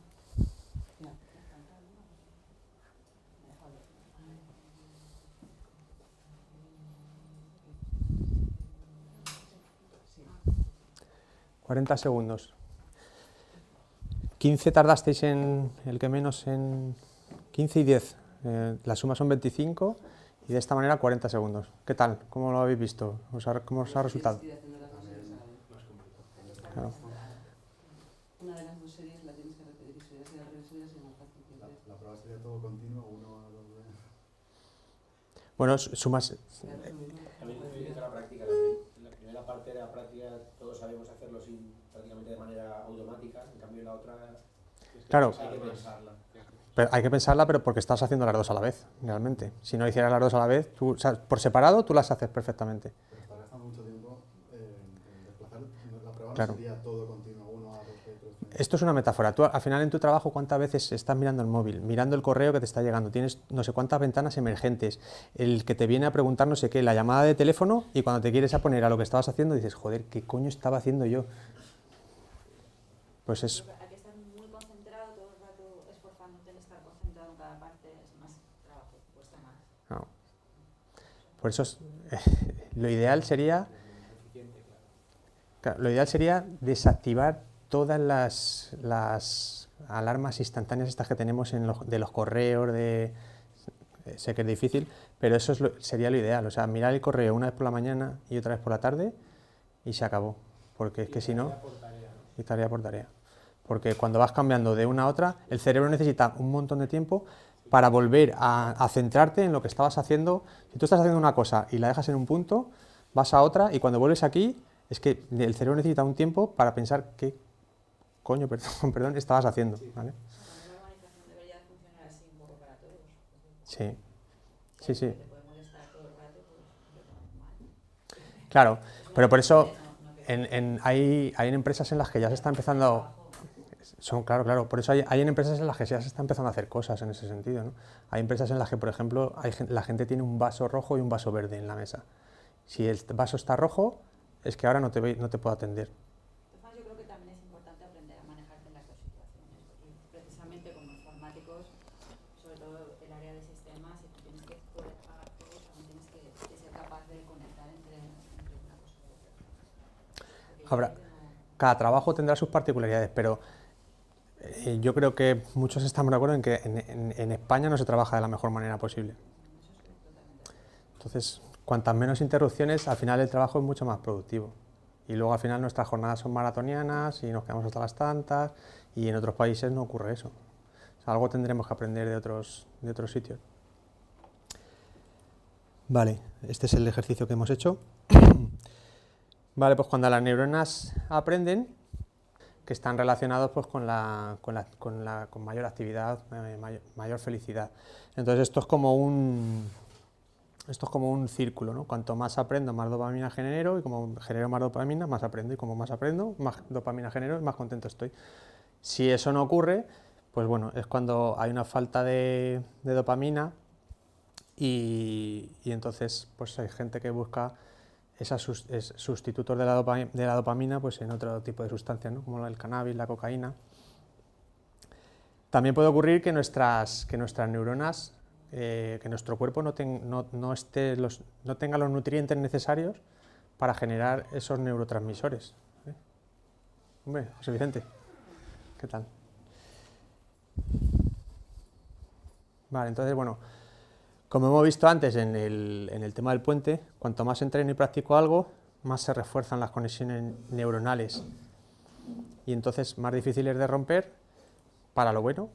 B: 40 segundos. 15 tardasteis en el que menos en 15 y 10. La suma son 25 y de esta manera 40 segundos. ¿Qué tal? ¿Cómo lo habéis visto? ¿Cómo os ha resultado? Claro.
E: Una de las dos series la tienes que repetir, si sería al revés, sería más fácil.
F: La prueba sería todo continuo, 1 a 2.
B: Bueno, sumas.
G: También necesita la práctica también. En la primera parte de la práctica todos sabemos hacerlo prácticamente de manera automática, en cambio en la otra
B: Claro.
G: hay que pensarla.
B: Pero hay que pensarla, pero porque estás haciendo las dos a la vez, realmente. Si no hicieras las dos a la vez, tú, o sea, por separado tú las haces perfectamente.
F: Pero está gastando mucho tiempo en desplazar. La prueba
B: Claro.
F: no sería todo continuo, 1 a 2, 3.
B: Esto es una metáfora. Tú, al final, en tu trabajo, ¿cuántas veces estás mirando el móvil, mirando el correo que te está llegando? Tienes no sé cuántas ventanas emergentes, el que te viene a preguntar no sé qué, la llamada de teléfono, y cuando te quieres a poner a lo que estabas haciendo, dices, joder, ¿qué coño estaba haciendo yo? Pues es...
H: Hay que estar muy concentrado todo el rato, esforzándote en estar concentrado en cada parte, es más trabajo, cuesta más.
B: No. Por eso lo ideal sería... Claro, lo ideal sería desactivar todas las alarmas instantáneas estas que tenemos de los correos, sé que es difícil, pero eso sería lo ideal, o sea, mirar el correo una vez por la mañana y otra vez por la tarde y se acabó, porque es que si no, y tarea por tarea, porque cuando vas cambiando de una a otra, el cerebro necesita un montón de tiempo para volver a centrarte en lo que estabas haciendo. Si tú estás haciendo una cosa y la dejas en un punto, vas a otra y cuando vuelves aquí, es que el cerebro necesita un tiempo para pensar qué coño, perdón, estabas haciendo, ¿vale?
H: La organización debería funcionar así un poco para todos.
B: Sí, sí, sí.
H: Te puede molestar todo el rato, pues mal.
B: Claro, pero por eso hay en empresas en las que ya se está empezando... Claro, por eso hay en empresas en las que ya se está empezando a hacer cosas en ese sentido, ¿no? Hay empresas en las que, por ejemplo, la gente tiene un vaso rojo y un vaso verde en la mesa. Si el vaso está rojo, es que ahora no te puedo atender.
H: Yo creo que también es importante aprender a manejarte en las dos situaciones, porque precisamente como informáticos, sobre todo el área de sistemas, si tú tienes que
B: Cada trabajo tendrá sus particularidades, pero yo creo que muchos estamos de acuerdo en que en España no se trabaja de la mejor manera posible. Entonces, cuantas menos interrupciones, al final el trabajo es mucho más productivo. Y luego al final nuestras jornadas son maratonianas y nos quedamos hasta las tantas, y en otros países no ocurre eso. O sea, algo tendremos que aprender de otros sitios. Vale, este es el ejercicio que hemos hecho. Vale, pues cuando las neuronas aprenden, que están relacionados pues con mayor actividad, mayor felicidad. Entonces esto es como un círculo, ¿no? Cuanto más aprendo, más dopamina genero, y como genero más dopamina, más aprendo, y como más aprendo, más dopamina genero y más contento estoy. Si eso no ocurre, pues bueno, es cuando hay una falta de dopamina, y entonces pues hay gente que busca sustitutos de la dopamina pues en otro tipo de sustancias, ¿no? Como el cannabis, la cocaína. También puede ocurrir que nuestras neuronas, que nuestro cuerpo no tenga los nutrientes necesarios para generar esos neurotransmisores. Hombre, José Vicente, ¿qué tal? Vale, entonces, bueno, como hemos visto antes en el tema del puente, cuanto más entreno y practico algo, más se refuerzan las conexiones neuronales, y entonces más difíciles de romper para lo bueno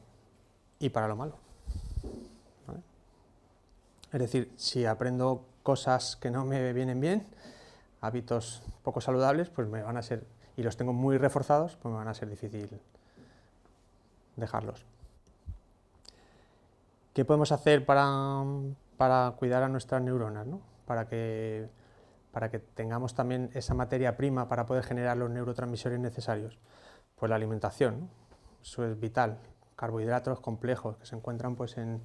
B: y para lo malo. ¿Vale? Es decir, si aprendo cosas que no me vienen bien, hábitos poco saludables, pues me van a ser, y los tengo muy reforzados, pues me van a ser difícil dejarlos. ¿Qué podemos hacer para cuidar a nuestras neuronas, ¿no? Para que tengamos también esa materia prima para poder generar los neurotransmisores necesarios? Pues la alimentación, ¿no? Eso es vital. Carbohidratos complejos que se encuentran pues en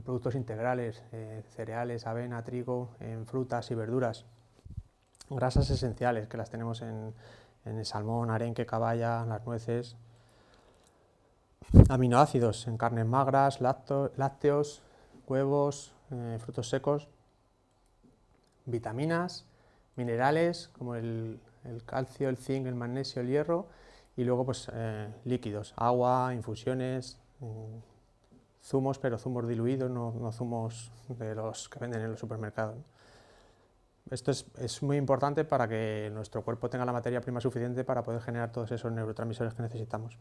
B: productos integrales, cereales, avena, trigo, en frutas y verduras. Grasas esenciales que las tenemos en el salmón, arenque, caballa, las nueces. Aminoácidos en carnes magras, lácteos, huevos, frutos secos. Vitaminas, minerales como el calcio, el zinc, el magnesio, el hierro, y luego pues líquidos, agua, infusiones, zumos, pero zumos diluidos, no zumos de los que venden en los supermercados. Esto es muy importante para que nuestro cuerpo tenga la materia prima suficiente para poder generar todos esos neurotransmisores que necesitamos.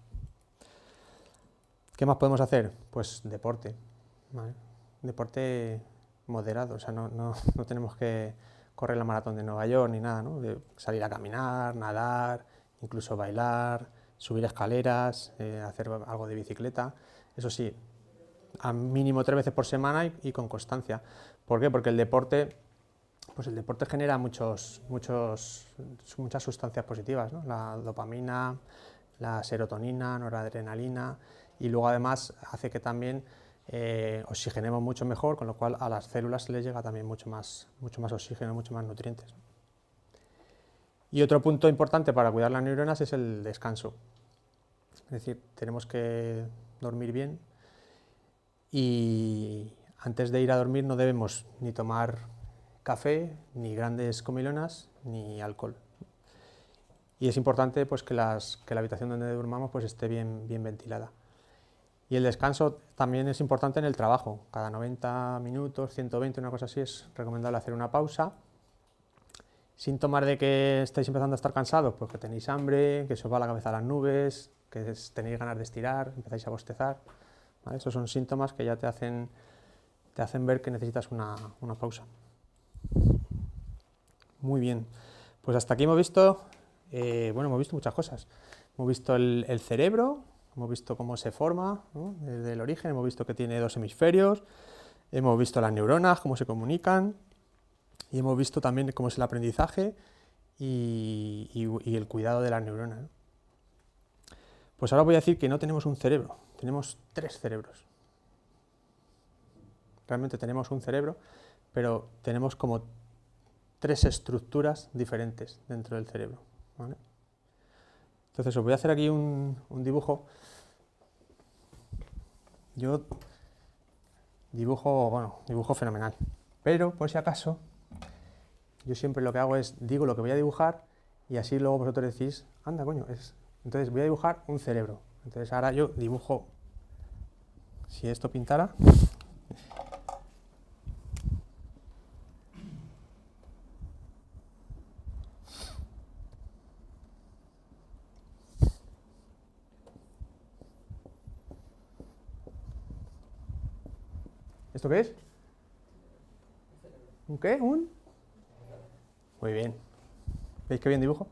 B: ¿Qué más podemos hacer? Pues deporte, ¿vale? Deporte moderado, o sea, no tenemos que correr la maratón de Nueva York ni nada, ¿no? De salir a caminar, nadar, incluso bailar, subir escaleras, hacer algo de bicicleta. Eso sí, a mínimo 3 veces por semana y con constancia. ¿Por qué? Porque el deporte genera muchas sustancias positivas, ¿no? La dopamina, la serotonina, noradrenalina, y luego además hace que también oxigenemos mucho mejor, con lo cual a las células se les llega también mucho más oxígeno, mucho más nutrientes. Y otro punto importante para cuidar las neuronas es el descanso. Es decir, tenemos que dormir bien, y antes de ir a dormir no debemos ni tomar café, ni grandes comilonas, ni alcohol. Y es importante pues, que la habitación donde durmamos pues, esté bien ventilada. Y el descanso también es importante en el trabajo. Cada 90 minutos, 120, una cosa así, es recomendable hacer una pausa. Síntomas de que estáis empezando a estar cansados, pues que tenéis hambre, que se os va la cabeza a las nubes, que tenéis ganas de estirar, empezáis a bostezar, ¿vale? Esos son síntomas que ya te hacen ver que necesitas una pausa. Muy bien, pues hasta aquí hemos visto muchas cosas. Hemos visto el cerebro, hemos visto cómo se forma, ¿no? Desde el origen, hemos visto que tiene 2 hemisferios, hemos visto las neuronas, cómo se comunican, y hemos visto también cómo es el aprendizaje y el cuidado de las neuronas, ¿no? Pues ahora voy a decir que no tenemos un cerebro, tenemos 3 cerebros. Realmente tenemos un cerebro, pero tenemos como 3 estructuras diferentes dentro del cerebro, ¿vale? Entonces os voy a hacer aquí un dibujo. Yo dibujo fenomenal, pero por si acaso yo siempre lo que hago es, digo lo que voy a dibujar y así luego vosotros decís, anda coño, entonces voy a dibujar un cerebro. Entonces ahora yo dibujo, si esto pintara, ¿esto qué es? ¿Un qué? ¿Un? Muy bien. ¿Veis qué bien dibujo?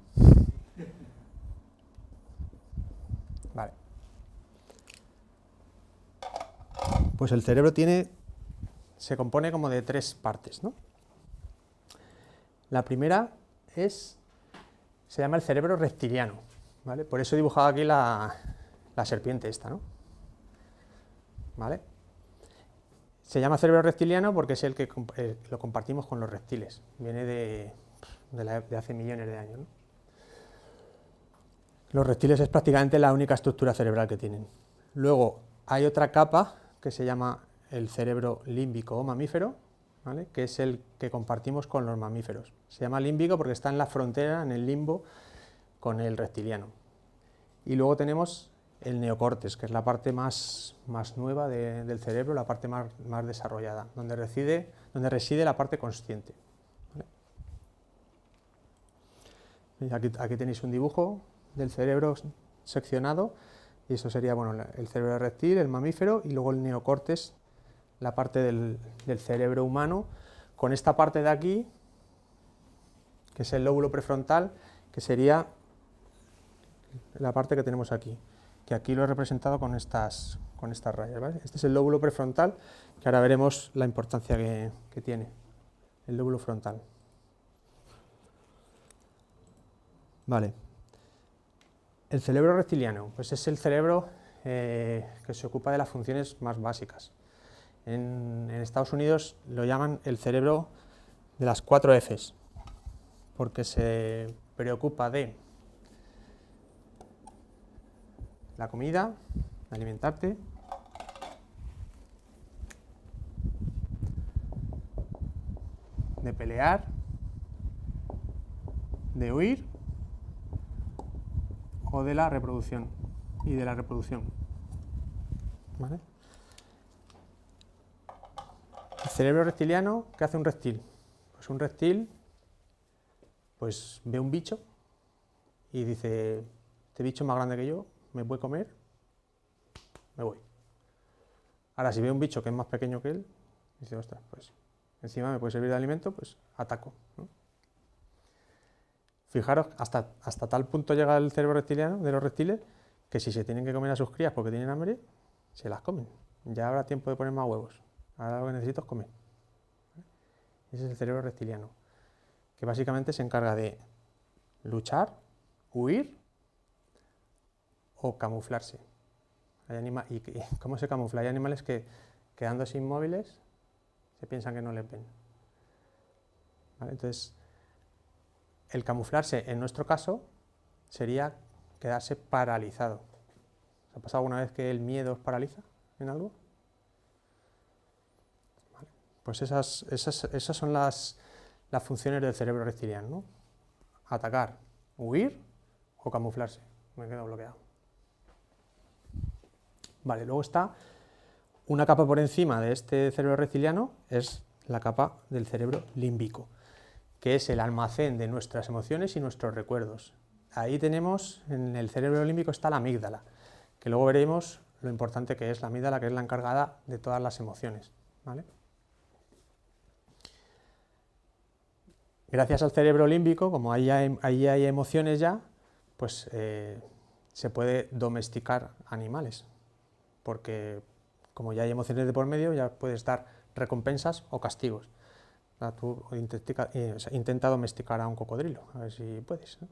B: Vale. Pues el cerebro se compone como de 3 partes, ¿no? La primera se llama el cerebro reptiliano, ¿vale? Por eso he dibujado aquí la serpiente esta, ¿no? ¿Vale? Se llama cerebro reptiliano porque es el que lo compartimos con los reptiles. Viene de hace millones de años, ¿no? Los reptiles es prácticamente la única estructura cerebral que tienen. Luego hay otra capa que se llama el cerebro límbico o mamífero, ¿vale? Que es el que compartimos con los mamíferos. Se llama límbico porque está en la frontera, en el limbo, con el reptiliano. Y luego tenemos el neocórtex, que es la parte más nueva del cerebro, la parte más desarrollada, donde reside la parte consciente. ¿Vale? Aquí tenéis un dibujo del cerebro seccionado, y eso sería bueno, el cerebro reptil, el mamífero, y luego el neocórtex, la parte del cerebro humano, con esta parte de aquí, que es el lóbulo prefrontal, que sería la parte que tenemos aquí, que aquí lo he representado con estas rayas, ¿vale? Este es el lóbulo prefrontal, que ahora veremos la importancia que tiene, el lóbulo frontal. Vale. El cerebro reptiliano, pues es el cerebro que se ocupa de las funciones más básicas. En Estados Unidos lo llaman el cerebro de las 4 Fs, porque se preocupa de la comida, de alimentarte, de pelear, de huir o de la reproducción y de la reproducción. ¿Vale? El cerebro reptiliano, ¿qué hace un reptil? Pues un reptil pues ve un bicho y dice, este bicho es más grande que yo, me puede comer, me voy. Ahora, si ve un bicho que es más pequeño que él, dice, ostras, pues encima me puede servir de alimento, pues ataco, ¿no? Fijaros, hasta tal punto llega el cerebro reptiliano de los reptiles que si se tienen que comer a sus crías porque tienen hambre, se las comen. Ya habrá tiempo de poner más huevos. Ahora lo que necesito es comer. Ese es el cerebro reptiliano, que básicamente se encarga de luchar, huir o camuflarse. ¿Y cómo se camufla? Hay animales que, quedándose inmóviles, se piensan que no les ven. ¿Vale? Entonces, el camuflarse, en nuestro caso, sería quedarse paralizado. ¿Os ha pasado alguna vez que el miedo os paraliza en algo? Vale. Pues esas son las funciones del cerebro reptiliano, ¿no? Atacar, huir o camuflarse. Me he quedado bloqueado. Vale, luego está una capa por encima de este cerebro reptiliano, es la capa del cerebro límbico, que es el almacén de nuestras emociones y nuestros recuerdos. Ahí tenemos, en el cerebro límbico está la amígdala, que luego veremos lo importante que es la amígdala, que es la encargada de todas las emociones, ¿vale? Gracias al cerebro límbico, como ahí hay emociones ya, pues se puede domesticar animales, porque como ya hay emociones de por medio, ya puedes dar recompensas o castigos. Tú intenta domesticar a un cocodrilo, a ver si puedes, ¿no?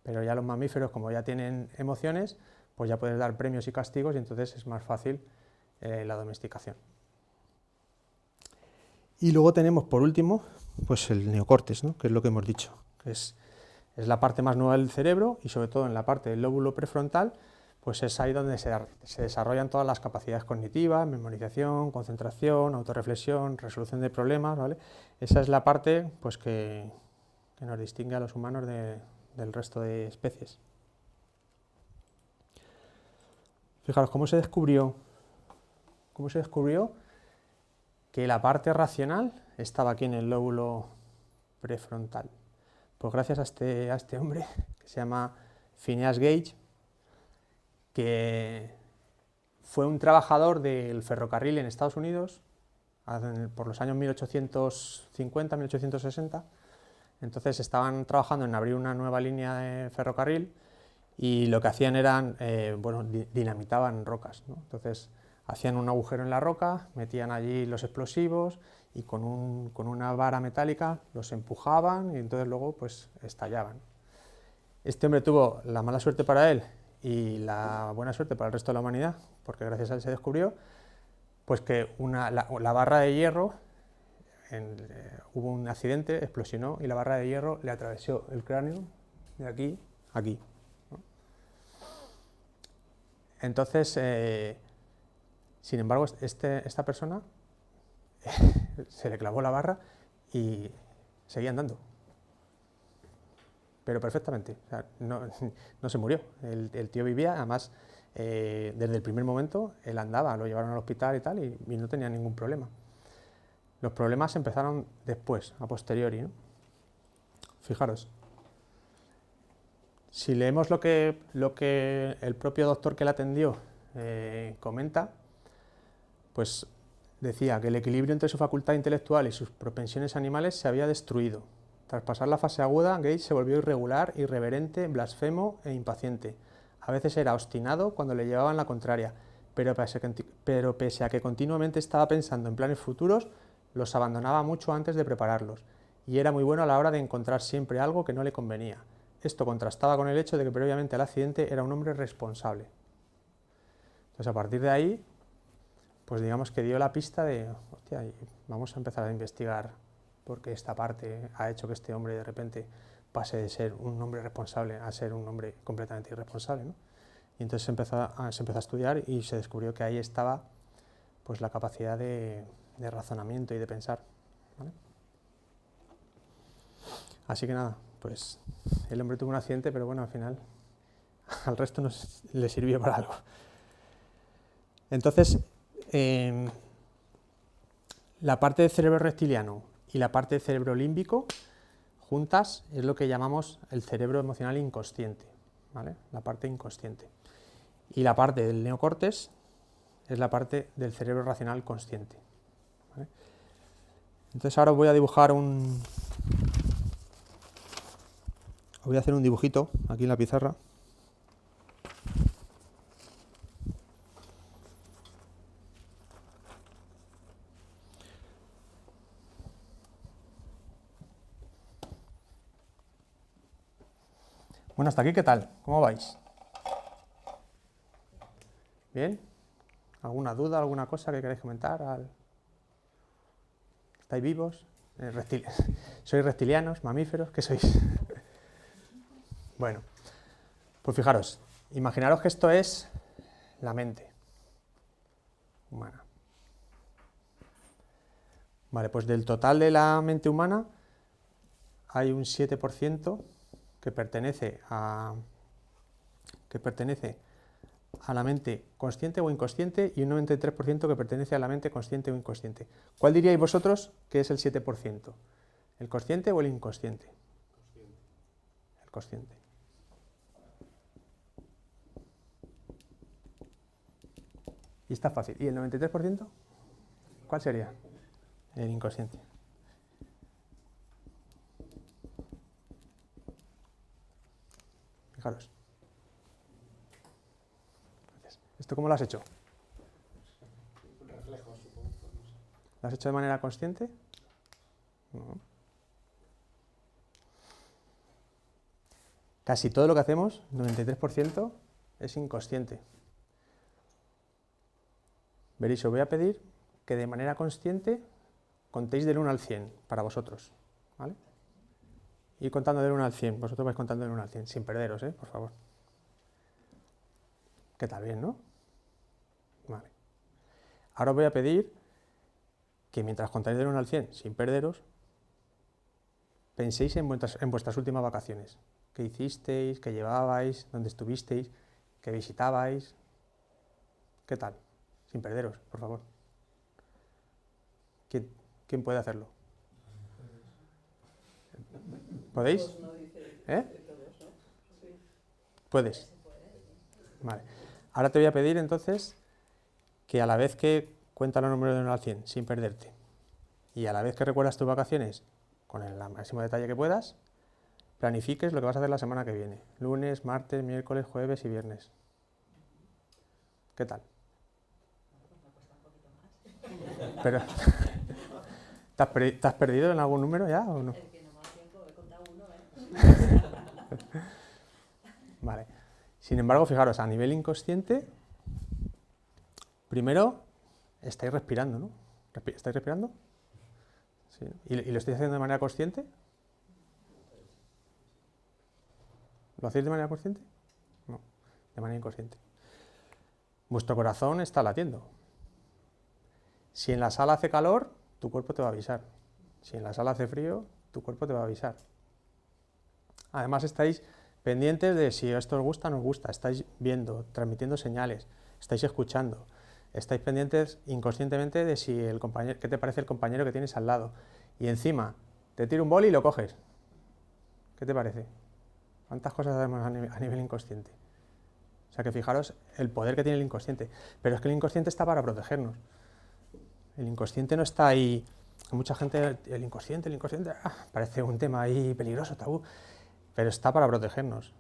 B: Pero ya los mamíferos, como ya tienen emociones, pues ya puedes dar premios y castigos y entonces es más fácil la domesticación. Y luego tenemos, por último, pues el neocórtex, ¿no? Que es lo que hemos dicho, que es la parte más nueva del cerebro y sobre todo en la parte del lóbulo prefrontal, pues es ahí donde se desarrollan todas las capacidades cognitivas, memorización, concentración, autorreflexión, resolución de problemas, ¿vale? Esa es la parte pues, que nos distingue a los humanos del resto de especies. Fijaros, ¿cómo se descubrió que la parte racional estaba aquí en el lóbulo prefrontal? Pues gracias a este hombre, que se llama Phineas Gage, que fue un trabajador del ferrocarril en Estados Unidos por los años 1850-1860. Entonces estaban trabajando en abrir una nueva línea de ferrocarril y lo que hacían eran, dinamitaban rocas, ¿no? Entonces hacían un agujero en la roca, metían allí los explosivos y con una vara metálica los empujaban y entonces luego pues estallaban. Este hombre tuvo la mala suerte para él y la buena suerte para el resto de la humanidad, porque gracias a él se descubrió pues que la barra de hierro, hubo un accidente, explosionó y la barra de hierro le atravesó el cráneo de aquí a aquí, ¿no? Entonces, sin embargo, esta persona se le clavó la barra y seguía andando, pero perfectamente, o sea, no se murió, el tío vivía, además, desde el primer momento él andaba, lo llevaron al hospital y tal, y no tenía ningún problema. Los problemas empezaron después, a posteriori, ¿no? Fijaros, si leemos lo que el propio doctor que la atendió comenta, pues decía que el equilibrio entre su facultad intelectual y sus propensiones animales se había destruido. Tras pasar la fase aguda, Gage se volvió irregular, irreverente, blasfemo e impaciente. A veces era obstinado cuando le llevaban la contraria, pero pese a que continuamente estaba pensando en planes futuros, los abandonaba mucho antes de prepararlos, y era muy bueno a la hora de encontrar siempre algo que no le convenía. Esto contrastaba con el hecho de que previamente al accidente era un hombre responsable. Entonces, a partir de ahí, pues digamos que dio la pista de, hostia, vamos a empezar a investigar por qué esta parte ha hecho que este hombre de repente pase de ser un hombre responsable a ser un hombre completamente irresponsable, ¿no? Y entonces se empezó a estudiar y se descubrió que ahí estaba pues la capacidad de razonamiento y de pensar, ¿vale? Así que nada, pues el hombre tuvo un accidente, pero bueno, al final al resto le sirvió para algo. Entonces, la parte del cerebro reptiliano y la parte del cerebro límbico juntas es lo que llamamos el cerebro emocional inconsciente, ¿vale? La parte inconsciente. Y la parte del neocórtex es la parte del cerebro racional consciente, ¿vale? Entonces ahora os voy a dibujar voy a hacer un dibujito aquí en la pizarra. Bueno, hasta aquí, ¿qué tal? ¿Cómo vais? ¿Bien? ¿Alguna duda, alguna cosa que queráis comentar? ¿Estáis vivos? ¿Sois reptilianos, mamíferos? ¿Qué sois? Bueno, pues fijaros, imaginaros que esto es la mente humana. Vale, pues del total de la mente humana hay un 7% que pertenece a la mente consciente o inconsciente y un 93% que pertenece a la mente consciente o inconsciente. ¿Cuál diríais vosotros que es el 7%? ¿El consciente o el inconsciente? El consciente. Y está fácil. ¿Y el 93%? ¿Cuál sería? El inconsciente. Fijaros. ¿Esto cómo lo has hecho?
F: Un reflejo, supongo.
B: ¿Lo has hecho de manera consciente? No. Casi todo lo que hacemos, 93%, es inconsciente. Veréis, os voy a pedir que de manera consciente contéis del 1 al 100 para vosotros, ¿vale? Y contando del 1 al 100, vosotros vais contando del 1 al 100, sin perderos, por favor. ¿Qué tal? Bien, ¿no? Vale. Ahora os voy a pedir que mientras contáis del 1 al 100, sin perderos, penséis en vuestras últimas vacaciones. ¿Qué hicisteis? ¿Qué llevabais? ¿Dónde estuvisteis? ¿Qué visitabais? ¿Qué tal? Sin perderos, por favor. ¿Quién puede hacerlo? ¿Podéis? ¿Puedes? Vale. Ahora te voy a pedir entonces que a la vez que cuenta los números de 1 al 100 sin perderte y a la vez que recuerdas tus vacaciones con el máximo detalle que puedas, planifiques lo que vas a hacer la semana que viene. Lunes, martes, miércoles, jueves y viernes. ¿Qué tal? Pero, ¿te has perdido en algún número ya o no?
E: El que no me da tiempo, he contado uno, ¿eh?
B: Vale. Sin embargo, fijaros, a nivel inconsciente, primero estáis respirando, ¿no? ¿Estáis respirando? Sí. ¿Y lo estáis haciendo de manera consciente? ¿Lo hacéis de manera consciente? No, de manera inconsciente. Vuestro corazón está latiendo. Si en la sala hace calor, tu cuerpo te va a avisar. Si en la sala hace frío, tu cuerpo te va a avisar. Además estáis pendientes de si esto os gusta o no os gusta. Estáis viendo, transmitiendo señales, estáis escuchando. Estáis pendientes inconscientemente de si el compañero, qué te parece el compañero que tienes al lado. Y encima, te tira un boli y lo coges. ¿Qué te parece? ¿Cuántas cosas hacemos a nivel inconsciente? O sea que fijaros el poder que tiene el inconsciente. Pero es que el inconsciente está para protegernos. El inconsciente no está ahí. Mucha gente, el inconsciente, parece un tema ahí peligroso, tabú. Pero está para protegernos.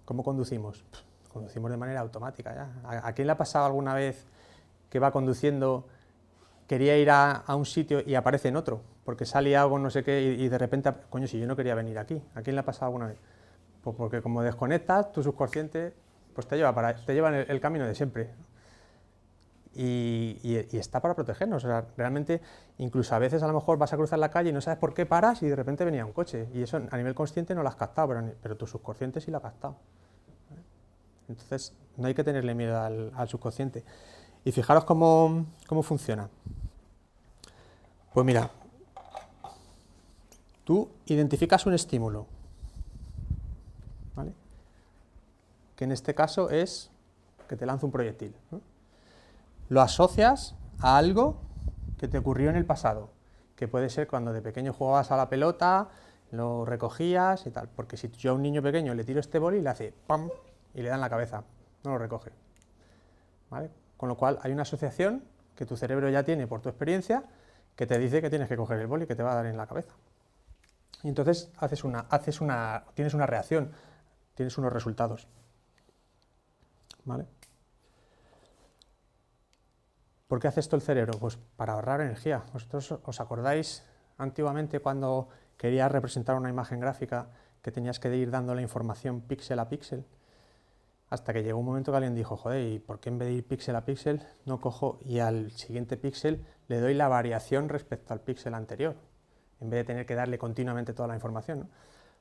B: ¿Cómo conducimos? Conducimos de manera automática ya. ¿A quién le ha pasado alguna vez que va conduciendo, quería ir a un sitio y aparece en otro? Porque sale algo, no sé qué, y de repente, coño, si yo no quería venir aquí. ¿A quién le ha pasado alguna vez? Pues porque como desconectas, tu subconsciente pues te lleva en el camino de siempre. Y está para protegernos. O sea, realmente, incluso a veces a lo mejor vas a cruzar la calle y no sabes por qué paras y de repente venía un coche. Y eso a nivel consciente no lo has captado, pero tu subconsciente sí lo ha captado. Entonces, no hay que tenerle miedo al subconsciente. Y fijaros cómo funciona. Pues mira, tú identificas un estímulo, ¿vale? Que en este caso es que te lanza un proyectil, ¿no? Lo asocias a algo que te ocurrió en el pasado, que puede ser cuando de pequeño jugabas a la pelota, lo recogías y tal, porque si yo a un niño pequeño le tiro este boli y le hace ¡pam! Y le da en la cabeza, no lo recoge, ¿vale? Con lo cual hay una asociación que tu cerebro ya tiene por tu experiencia que te dice que tienes que coger el boli que te va a dar en la cabeza. Y entonces tienes una reacción, tienes unos resultados, ¿vale? ¿Por qué hace esto el cerebro? Pues para ahorrar energía. ¿Vosotros os acordáis antiguamente cuando querías representar una imagen gráfica que tenías que ir dando la información píxel a píxel? Hasta que llegó un momento que alguien dijo, joder, ¿y por qué en vez de ir píxel a píxel no cojo y al siguiente píxel le doy la variación respecto al píxel anterior? En vez de tener que darle continuamente toda la información, ¿no?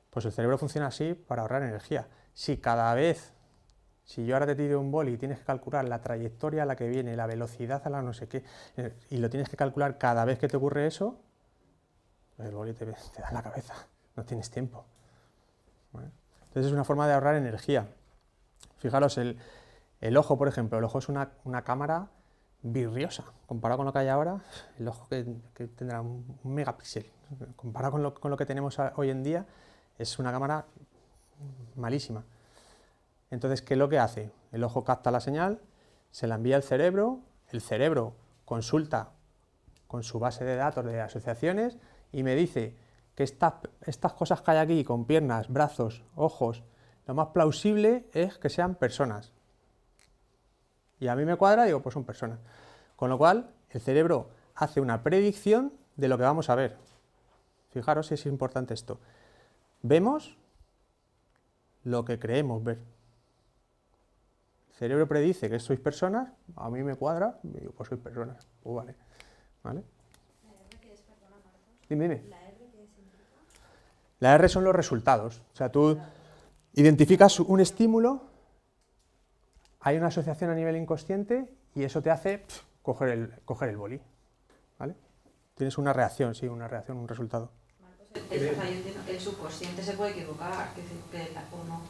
B: Pues el cerebro funciona así para ahorrar energía. Si yo ahora te tiro un boli y tienes que calcular la trayectoria a la que viene, la velocidad a la no sé qué, y lo tienes que calcular cada vez que te ocurre eso, el boli te da en la cabeza, no tienes tiempo, ¿vale? Entonces es una forma de ahorrar energía. Fijaros, el ojo, por ejemplo, el ojo es una cámara virriosa. Comparado con lo que hay ahora, el ojo que tendrá un megapíxel, comparado con lo que tenemos hoy en día, es una cámara malísima. Entonces, ¿qué es lo que hace? El ojo capta la señal, se la envía al cerebro, el cerebro consulta con su base de datos de asociaciones y me dice que estas cosas que hay aquí, con piernas, brazos, ojos, lo más plausible es que sean personas. Y a mí me cuadra, digo, pues son personas. Con lo cual, el cerebro hace una predicción de lo que vamos a ver. Fijaros si es importante esto. Vemos lo que creemos ver. El cerebro predice que sois personas, a mí me cuadra, y digo, pues sois personas. Pues vale. ¿Vale?
H: ¿La R qué es, perdona, Marcos?
B: Dime.
H: ¿La R qué significa?
B: La R son los resultados. O sea, tú identificas un estímulo hay una asociación a nivel inconsciente y eso te hace coger el boli, ¿vale? Tienes una reacción, sí, una reacción, un resultado.
H: El subconsciente se puede equivocar, o no.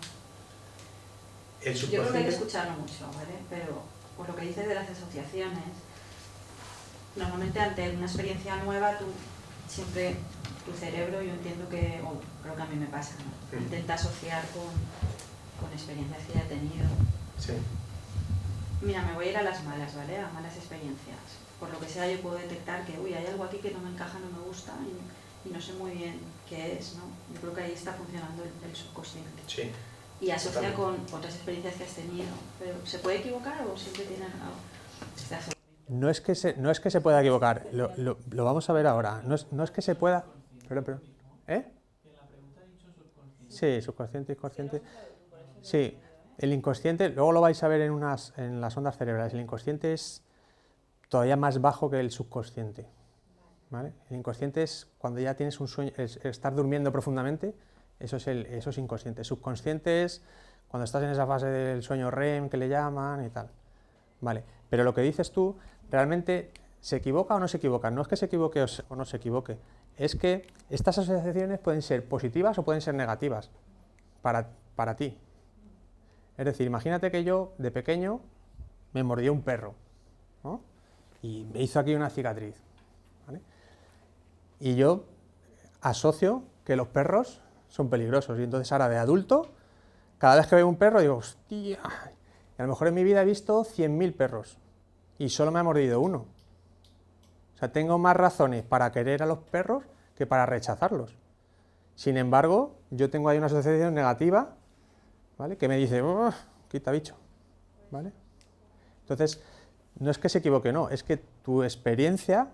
G: El
H: Yo creo que hay que
G: subconsciente,
H: escucharlo mucho, ¿vale? Pero por lo que dices de las asociaciones, normalmente ante una experiencia nueva, tu cerebro, yo entiendo que, o creo que a mí me pasa, ¿no? Intenta asociar con experiencias que ya he tenido.
G: sí.
H: Mira, me voy a ir a las malas, ¿vale? A malas experiencias. Por lo que sea, yo puedo detectar que, uy, hay algo aquí que no me encaja, no me gusta y no sé muy bien qué es, ¿no? Yo creo que ahí está funcionando el subconsciente.
G: Sí.
H: Y asocia con otras experiencias que has tenido. Pero ¿se puede equivocar o siempre tiene algo?
B: No es que se pueda equivocar, lo vamos a ver ahora. No es que se pueda... Pero, ¿eh?
D: En la pregunta ha dicho subconsciente.
B: Sí, subconsciente, inconsciente. Sí, el inconsciente, luego lo vais a ver en las ondas cerebrales. El inconsciente es todavía más bajo que el subconsciente, ¿vale? El inconsciente es cuando ya tienes un sueño, estar durmiendo profundamente, eso es inconsciente. El subconsciente es cuando estás en esa fase del sueño REM que le llaman y tal, ¿vale? Pero lo que dices tú, realmente, ¿se equivoca o no se equivoca? No es que se equivoque o no se equivoque, es que estas asociaciones pueden ser positivas o pueden ser negativas para ti. Es decir, imagínate que yo, de pequeño, me mordió un perro, ¿no? Y me hizo aquí una cicatriz, ¿vale? Y yo asocio que los perros son peligrosos, y entonces ahora de adulto, cada vez que veo un perro digo, hostia, y a lo mejor en mi vida he visto 100.000 perros, y solo me ha mordido uno. O sea, tengo más razones para querer a los perros que para rechazarlos. Sin embargo, yo tengo ahí una asociación negativa, ¿vale? Que me dice, quita bicho, ¿vale? Entonces, no es que se equivoque, no, es que tu experiencia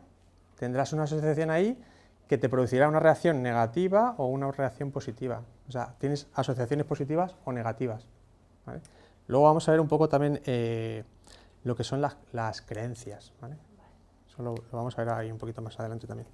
B: tendrás una asociación ahí que te producirá una reacción negativa o una reacción positiva. O sea, tienes asociaciones positivas o negativas, ¿vale? Luego vamos a ver un poco también lo que son las creencias, ¿vale? Eso lo vamos a ver ahí un poquito más adelante también.